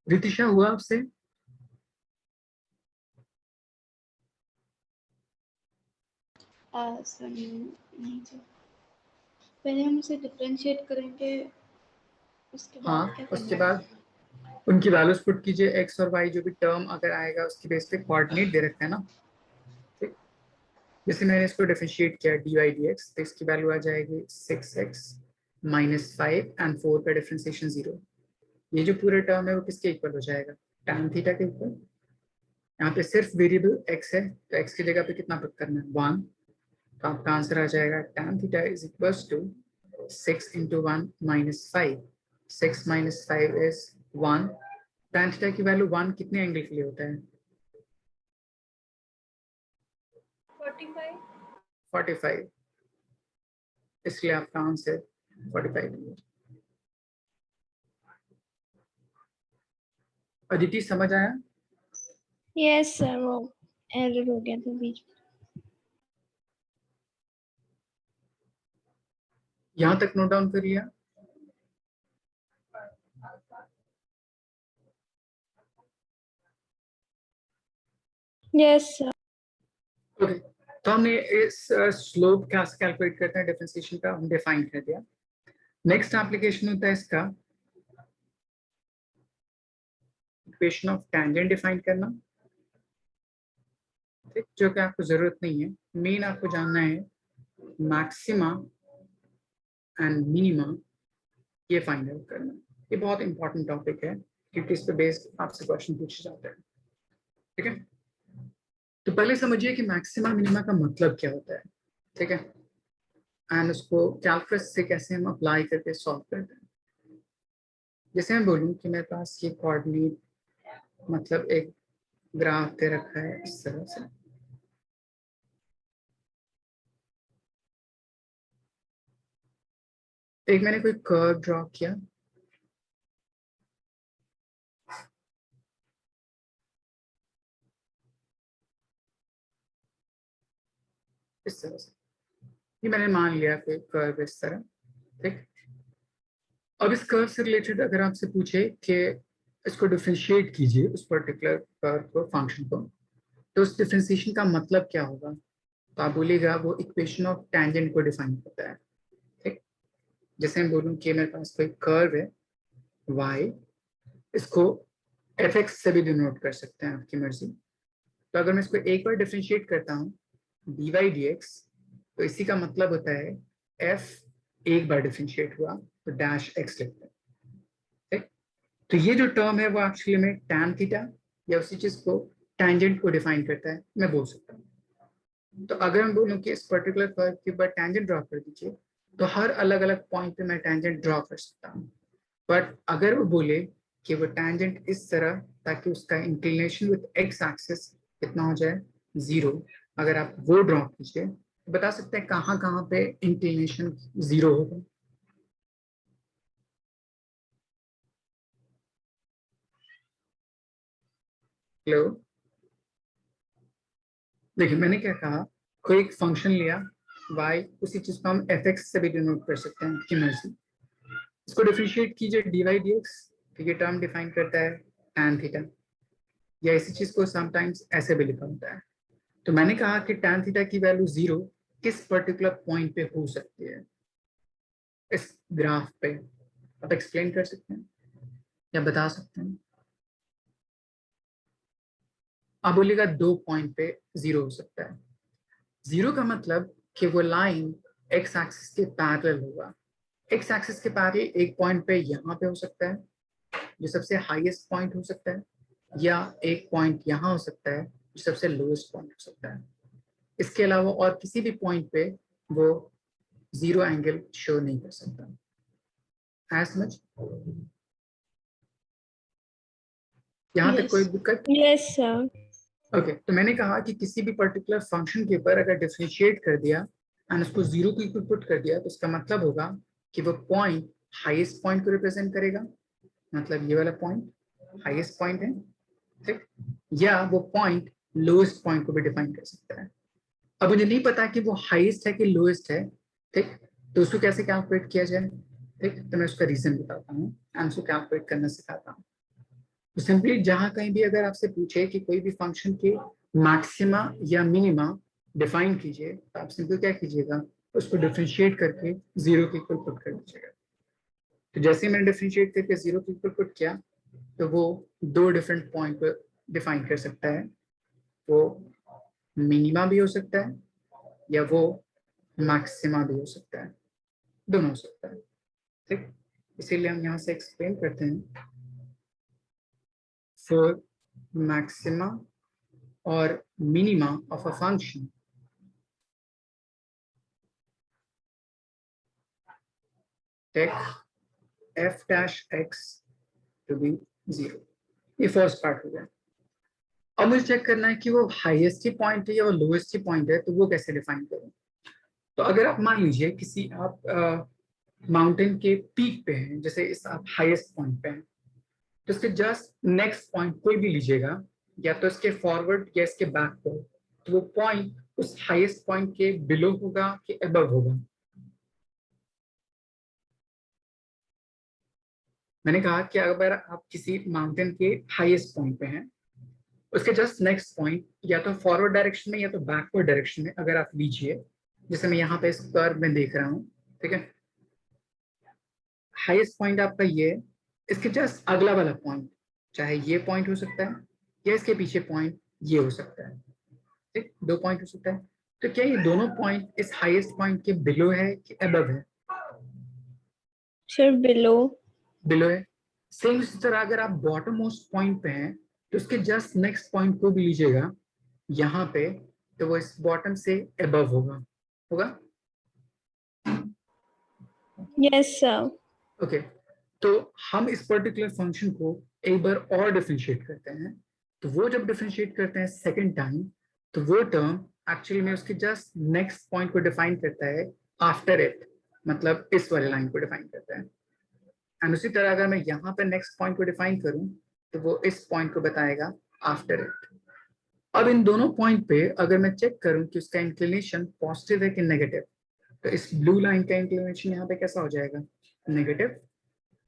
रितिशा हुआ आपसे? सर नहीं सर, पहले हम इसे डिफरेंशिएट करेंगे, उसके बाद हाँ, क्या करना उसके है? बाद उनकी वैल्यूज पुट कीजिए, x और y जो भी टर्म अगर आएगा उसके बेस पे कोऑर्डिनेट दे रखा है ना। ठीक, जैसे मैंने इसको डिफरेंशिएट किया dy dx, तो इसकी वैल्यू आ जाएगी 6x minus 5 एंड 4 का डिफरेंशिएशन 0। ये जो पूरा टर्म है वो किसके इक्वल हो जाएगा? tan थीटा के इक्वल। यहाँ पे सिर्फ वेरिएबल x है, तो x की जगह पे कितना पुट करना है? 1। तो आपका आंसर आ जाएगा tan theta is equals to 6 into 1 minus 5. 6 minus 5 is 1. tan theta की वैल्यू 1 कितने एंगल के लिए होता है? 45। 45, इसलिए आपका आंसर 45 है। अदिति समझ आया? यस सर, वो एरर हो गया था बीच में। यहाँ तक नोट डाउन कर लिया? Yes sir. ओके, तो हमने इस स्लोप कैसे कैलकुलेट करते हैं डिफरेंशिएशन का हम डिफाइन कर दिया। नेक्स्ट एप्लीकेशन होता है इसका इक्वेशन ऑफ टेंजेंट डिफाइन करना। ठीक, जो कि आपको जरूरत नहीं है, मेन आपको जानना है मैक्सिमा एंड मिनिमा, ये फाइंड आउट करना। ये बहुत इंपॉर्टेंट टॉपिक है क्योंकि इस पे बेस्ड आपसे क्वेश्चन पूछे जाते हैं। ठीक है, तो पहले समझिए कि मैक्सिमा मिनिमा का मतलब क्या होता है। ठीक है, एंड उसको कैलकुलस से कैसे हम अप्लाई करके सॉल्व करते हैं। जैसे मैं बोलूँ कि मेरे पास ये कोऑर्डिनेट मतलब एक ग्राफ दे रखा है इस तरह से, एक मैंने कोई कर्व ड्रॉ किया, इस तरह से, ये मैंने मान लिया कोई कर्व इस तरह। ठीक, अब इस कर्व से रिलेटेड अगर आपसे पूछे कि इसको डिफरेंशिएट कीजिए उस पर्टिकुलर कर्व को, फंक्शन को, तो उस डिफरेंशिएशन का मतलब क्या होगा? तो आप बोलिएगा वो इक्वेशन ऑफ टेंजेंट को डिफाइन करता है। ठीक, जैसे मैं बोलूँ कि मेरे पास कोई कर्व है y, इसको fx से भी डिनोट कर सकते हैं, आपकी मर्जी। तो अगर मैं इसको एक बार डिफरेंशिएट करता हूँ dy dx, तो इसी का मतलब होता है f एक बार डिफरेंशिएट हुआ तो डैश x लिखते हैं। ठीक, तो ये जो टर्म है वो एक्चुअली में tan थीटा या उसी चीज को टेंजेंट को डिफाइन करता है, मैं बोल सकता हूँ। तो अगर मैं बोलूँ कि इस पर्टिकुलर कर्व के ऊपर टेंजेंट ड्रॉ कर दीजिए, तो हर अलग अलग पॉइंट पे मैं टेंजेंट ड्रॉ कर सकता हूँ। बट अगर वो बोले कि वो टेंजेंट इस तरह ताकि उसका इंक्लिनेशन विद एक्स एक्सिस कितना हो जाए 0, अगर आप वो ड्रॉ कीजिए तो बता सकते हैं कहाँ कहाँ पे इंक्लिनेशन 0 होगा। हेलो, देखिए मैंने क्या कहा, कोई एक फंक्शन लिया y, उसी चीज को हम f(x) से भी डिनोट कर सकते हैं कि मर्जी। इसको डिफरेंशिएट कीजिए dy dx, तो ये टर्म डिफाइन करता है tan थीटा, या इसी चीज को समटाइम्स ऐसे भी लिखा होता है। तो मैंने कहा कि tan थीटा की वैल्यू 0 किस पर्टिकुलर पॉइंट पे हो सकती है इस ग्राफ पे, आप एक्सप्लेन कर सकते हैं या बता सकते हैं? आप बोलिएगा 2 पॉइंट पे 0 हो सकता है। 0 का मतलब कि वो लाइन एक्स एक्सिस के पैरेलल होगा। एक्स एक्सिस के पैरेलल एक पॉइंट पे यहाँ पे हो सकता है जो सबसे हाईएस्ट पॉइंट हो सकता है, या एक पॉइंट यहाँ हो सकता है जो सबसे लोएस्ट पॉइंट हो सकता है। इसके अलावा और किसी भी पॉइंट पे वो 0 एंगल शो नहीं कर सकता। एज मच यहाँ तक कोई दिक्कत? Yes, sir. ओके, तो मैंने कहा कि किसी भी पर्टिकुलर फंक्शन के ऊपर अगर डिफरेंशिएट कर दिया एंड उसको 0 को इक्वल पुट कर दिया तो इसका मतलब होगा कि वो पॉइंट हाईएस्ट पॉइंट को रिप्रेजेंट करेगा, मतलब ये वाला पॉइंट हाईएस्ट पॉइंट है, ठीक, या वो पॉइंट लोएस्ट पॉइंट को भी डिफाइन कर सकता है। अब मुझे नहीं पता कि वो हाईएस्ट है कि लोएस्ट है, ठीक, तो उसको कैसे कैलकुलेट किया जाए, ठीक, तो मैं उसका रीजन बताता हूँ एंड उसको कैलकुलेट करना सिखाता हूँ। तो सिंपली जहां कहीं भी अगर आपसे पूछे कि कोई भी फंक्शन के मैक्सिमा या मिनिमा डिफाइन कीजिए, तो आप सिंपल क्या कीजिएगा, उसको डिफरेंशिएट करके 0 के इक्वल पुट कर दीजिएगा। तो जैसे ही मैंने डिफरेंशिएट करके 0 के इक्वल पुट किया तो वो 2 डिफरेंट पॉइंट पर डिफाइन कर सकता है, वो मिनिमा भी हो सकता है या वो मैक्सिमा भी हो सकता है, दोनों हो सकता है, ठीक। इसीलिए हम यहाँ से एक्सप्लेन करते हैं for maxima or minima of a function, take f dash x to be 0। ये फर्स्ट पार्ट हो गया। अब मुझे चेक करना है कि वो हाईएस्ट ही पॉइंट है या वो लोएस्ट ही पॉइंट है, तो वो कैसे डिफाइन करूं। तो अगर आप मान लीजिए किसी आप माउंटेन के पीक पे हैं, जैसे इस आप हाईएस्ट पॉइंट पे हैं, तो इसके जस्ट नेक्स्ट पॉइंट कोई भी लीजिएगा, या तो इसके फॉरवर्ड या इसके बैक पर, तो वो पॉइंट उस हाईएस्ट पॉइंट के बिलो होगा कि अबव होगा। मैंने कहा कि अगर आप किसी माउंटेन के हाईएस्ट पॉइंट पे हैं, उसके जस्ट नेक्स्ट पॉइंट या तो फॉरवर्ड डायरेक्शन में या तो बैकवर्ड डायरेक्शन में अगर आप लीजिए, जैसे मैं यहाँ पे इस कर्व में देख रहा हूँ, ठीक है, हाईएस्ट पॉइंट आपका ये है, इसके जस्ट अगला वाला पॉइंट चाहे ये पॉइंट हो सकता है या इसके पीछे पॉइंट ये हो सकता है, ठीक, 2 पॉइंट हो सकता है। तो क्या ये दोनों पॉइंट इस हाईएस्ट पॉइंट के बिलो है कि अबव है? Sir, below. बिलो है। सेम इसी तरह अगर आप बॉटम मोस्ट पॉइंट पे हैं तो उसके जस्ट नेक्स्ट पॉइंट को भी लीजिएगा यहाँ पे, तो वो इस बॉटम से अबव होगा, होगा? Yes, sir. ओके, तो हम इस पर्टिकुलर फंक्शन को एक बार और डिफरेंशिएट करते हैं। तो वो जब डिफरेंशिएट करते हैं सेकंड टाइम, तो वो टर्म एक्चुअली में उसके जस्ट नेक्स्ट पॉइंट को डिफाइन करता है आफ्टर इट, मतलब इस वाले लाइन को डिफाइन करता है। एंड उसी तरह अगर मैं यहाँ पे नेक्स्ट पॉइंट को डिफाइन करूँ तो वो इस पॉइंट को बताएगा आफ्टर इट। अब इन दोनों पॉइंट पे अगर मैं चेक करूँ कि उसका इंक्लिनेशन पॉजिटिव है कि नेगेटिव, तो इस ब्लू लाइन का इंक्लिनेशन यहाँ पे कैसा हो जाएगा, नेगेटिव,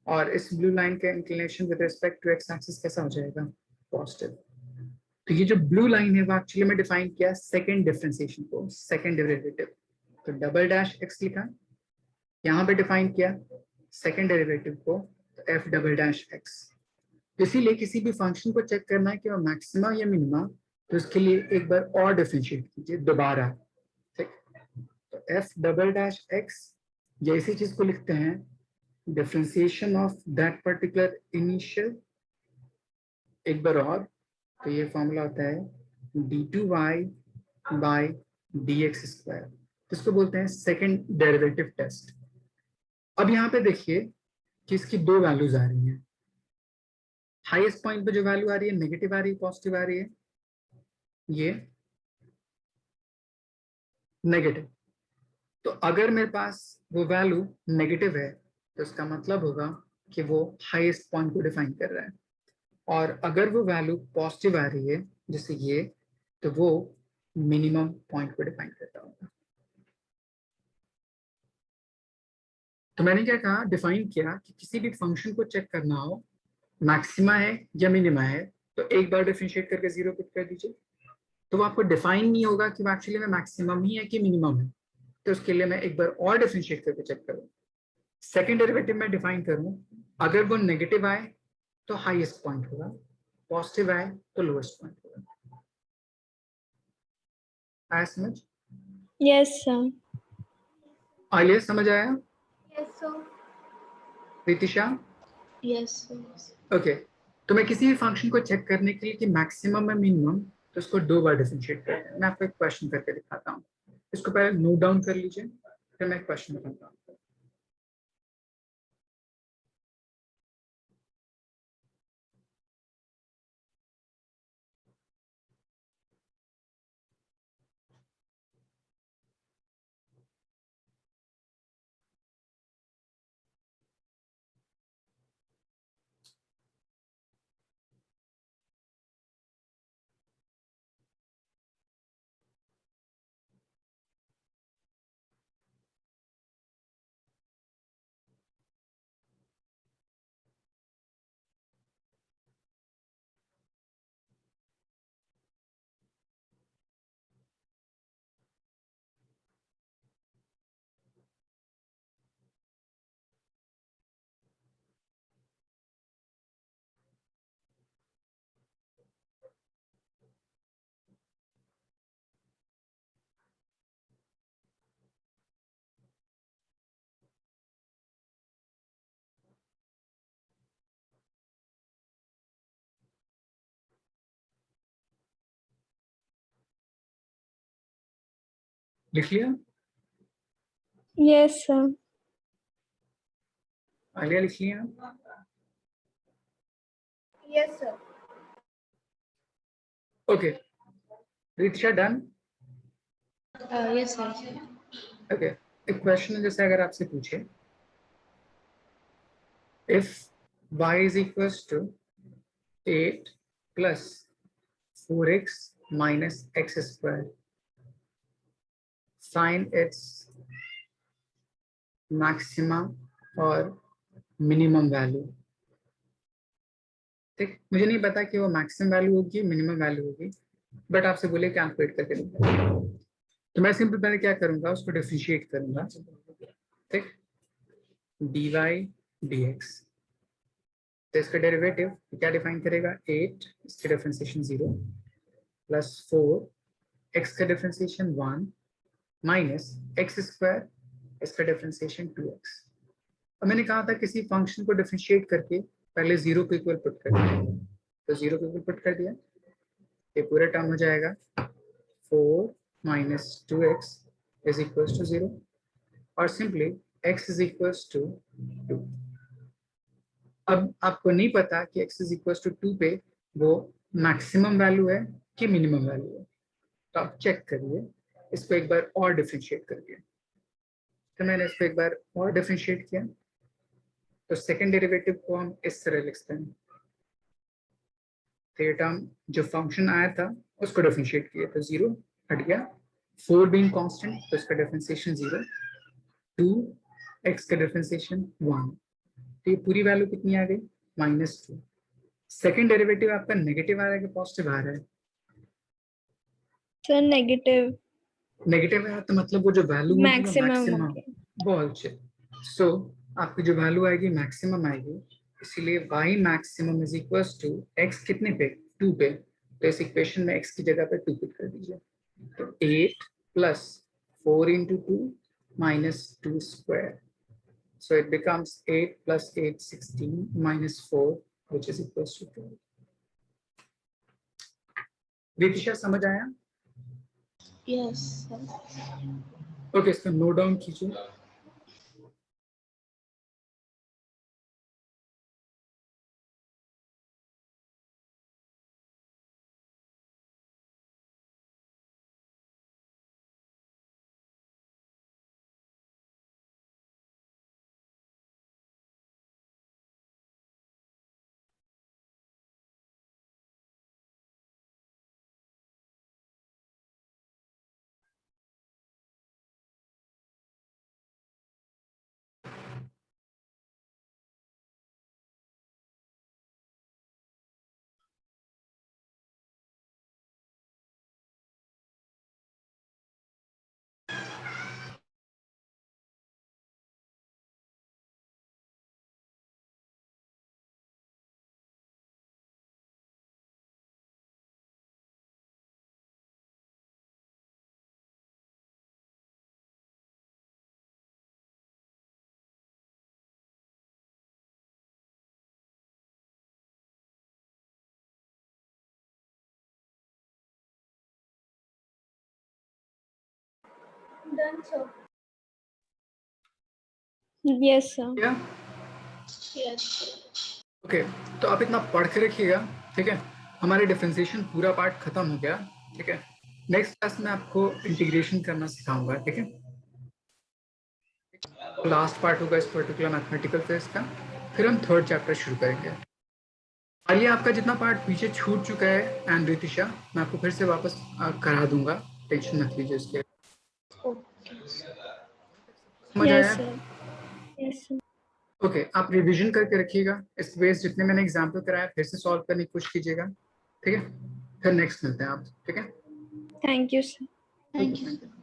और इस ब्लू लाइन का inclination with respect to X axis कैसा हो जाएगा, पॉजिटिव। तो ये जो ब्लू लाइन है वो एक्चुअली में डिफाइन किया सेकंड डिफरेंशिएशन को, सेकंड डेरिवेटिव, तो डबल डैश एक्स लिखा, यहाँ पे डिफाइन किया सेकंड डेरिवेटिव को, तो एफ डबल डैश एक्स। इसीलिए किसी भी फंक्शन को चेक करना है कि वो मैक्सिमा या मिनिमा, तो उसके लिए एक बार और डिफरेंशिएट कीजिए दोबारा, ठीक, तो एफ डबल डैश एक्स, या इसी चीज को लिखते हैं differentiation of that particular initial, एक बार और, तो ये फॉर्मूला होता है d2y बाय dx स्क्वायर, तो इसको बोलते हैं सेकंड डेरिवेटिव टेस्ट। अब यहाँ पे देखिए कि इसकी दो वैल्यूज आ रही हैं। हाईएस्ट पॉइंट पे जो वैल्यू आ रही है नेगेटिव आ रही है पॉजिटिव आ रही है, ये नेगेटिव। तो अगर मेरे पास वो वैल्यू नेगेटिव है तो इसका मतलब होगा कि वो हाईएस्ट पॉइंट को डिफाइन कर रहा है, और अगर वो वैल्यू पॉजिटिव आ रही है जैसे ये, तो वो मिनिमम पॉइंट को डिफाइन करता होगा। तो मैंने क्या कहा, डिफाइन किया कि किसी भी फंक्शन को चेक करना हो मैक्सिमा है या मिनिमा है, तो एक बार डिफरेंशिएट करके जीरो पुट कर दीजिए, तो वो आपको डिफाइन नहीं होगा कि वो एक्चुअली में मैक्सिमम ही है कि मिनिमम है। तो उसके लिए मैं एक बार और डिफरेंशिएट करके चेक करूँ। सेकेंड डेरिवेटिव में डिफाइन करूँ, अगर वो नेगेटिव आए तो हाईएस्ट पॉइंट होगा, पॉजिटिव आए तो लोएस्ट पॉइंट होगा। आया समझ? Yes, sir. आइए समझ आया? Yes, sir. Ritisha? Yes sir. Okay, तो मैं किसी भी फंक्शन को चेक करने के लिए कि मैक्सिमम है मिनिमम, तो उसको दो बार डिफरेंशिएट करते हैं। मैं आपको एक क्वेश्चन करके दिखाता हूँ, इसको पहले नोट डाउन कर लीजिए, फिर मैं एक क्वेश्चन बताता हूँ। लिख लिया? Yes, sir. आलिया लिख लिया? Yes, sir. Okay, Ritisha done? Yes sir. Okay, एक क्वेश्चन है, जैसे अगर आपसे पूछे if y is equals to 8 plus 4x minus X square, find its maxima और मिनिमम वैल्यू। ठीक, मुझे नहीं पता कि वो मैक्सिमम वैल्यू होगी मिनिमम वैल्यू होगी, बट आपसे बोले कैलकुलेट करके दिखाओ। तो मैं सिंपल पहले क्या करूंगा, उसको डिफरेंशिएट करूंगा। ठीक, dy dx, तो इसका डेरिवेटिव क्या डिफाइन करेगा, 8, इसका डिफरेंशिएशन 0 प्लस 4 x का डिफरेंशिएशन 1 माइनस एक्स स्क्वायर, इसका डिफरेंशिएशन 2x। अब मैंने कहा था किसी फंक्शन को डिफरेंशिएट करके पहले जीरो को इक्वल पुट कर दिया, तो जीरो को इक्वल पुट कर दिया, ये पूरा टर्म हो जाएगा 4 minus 2x is equals to 0, और simply x is equals to 2। अब आपको नहीं पता कि x इज इक्वल्स टू 2 पे वो मैक्सिमम वैल्यू है कि मिनिमम वैल्यू है, तो आप चेक करिए, इसको एक बार और डिफरेंशिएट करिए। तो मैंने इसको एक बार और डिफरेंशिएट किया, तो सेकेंड डेरिवेटिव को हम इस तरह लिखते हैं, तो ये टर्म जो फंक्शन आया था उसको डिफरेंशिएट किया तो 0 हट गया, 4 बीइंग कांस्टेंट तो इसका डिफरेंशिएशन 0, 2 x का डिफरेंशिएशन 1, तो ये पूरी वैल्यू कितनी आ गई, -2। सेकेंड डेरिवेटिव आपका नेगेटिव आ रहा है कि पॉजिटिव आ रहा है? Sir, negative. नेगेटिव है तो मतलब वो जो वैल्यू होगी वो Maximum. मैक्सिमम। Okay. बहुत अच्छे। सो आपकी जो वैल्यू आएगी मैक्सिमम आएगी, इसीलिए y maximum is equals to x कितने पे, 2 पे, तो इस इक्वेशन में x की जगह पे 2 पुट कर दीजिए, तो 8 plus 4 into 2 minus 2 square, so it becomes 8 plus 8 16 minus 4 which is equals to 12। Ritisha समझ आया? Yes sir. ओके, इसको नोट डाउन कीजिए। Done, sir. Yes, sir. या यस ओके, तो आप इतना पढ़ के रखिएगा, ठीक है। हमारे डिफरेंशिएशन पूरा पार्ट खत्म हो गया, ठीक है। नेक्स्ट क्लास में आपको इंटीग्रेशन करना सिखाऊंगा, ठीक है। लास्ट पार्ट होगा इस पर्टिकुलर मैथमेटिकल फेज का, फिर हम थर्ड चैप्टर शुरू करेंगे। और ये आपका जितना पार्ट पीछे छूट चुका है एंड रितिशा, मैं आपको फिर से वापस करा दूंगा, टेंशन मत लीजिए इसके। ओके समझ आया? Yes, sir. Yes, sir. Okay, आप रिवीजन करके रखिएगा, इस बेस जितने मैंने एग्जाम्पल कराया फिर से सॉल्व करने की कोशिश कीजिएगा, ठीक है। फिर नेक्स्ट मिलते हैं आप, ठीक है। Thank you, sir. Thank you Thank you.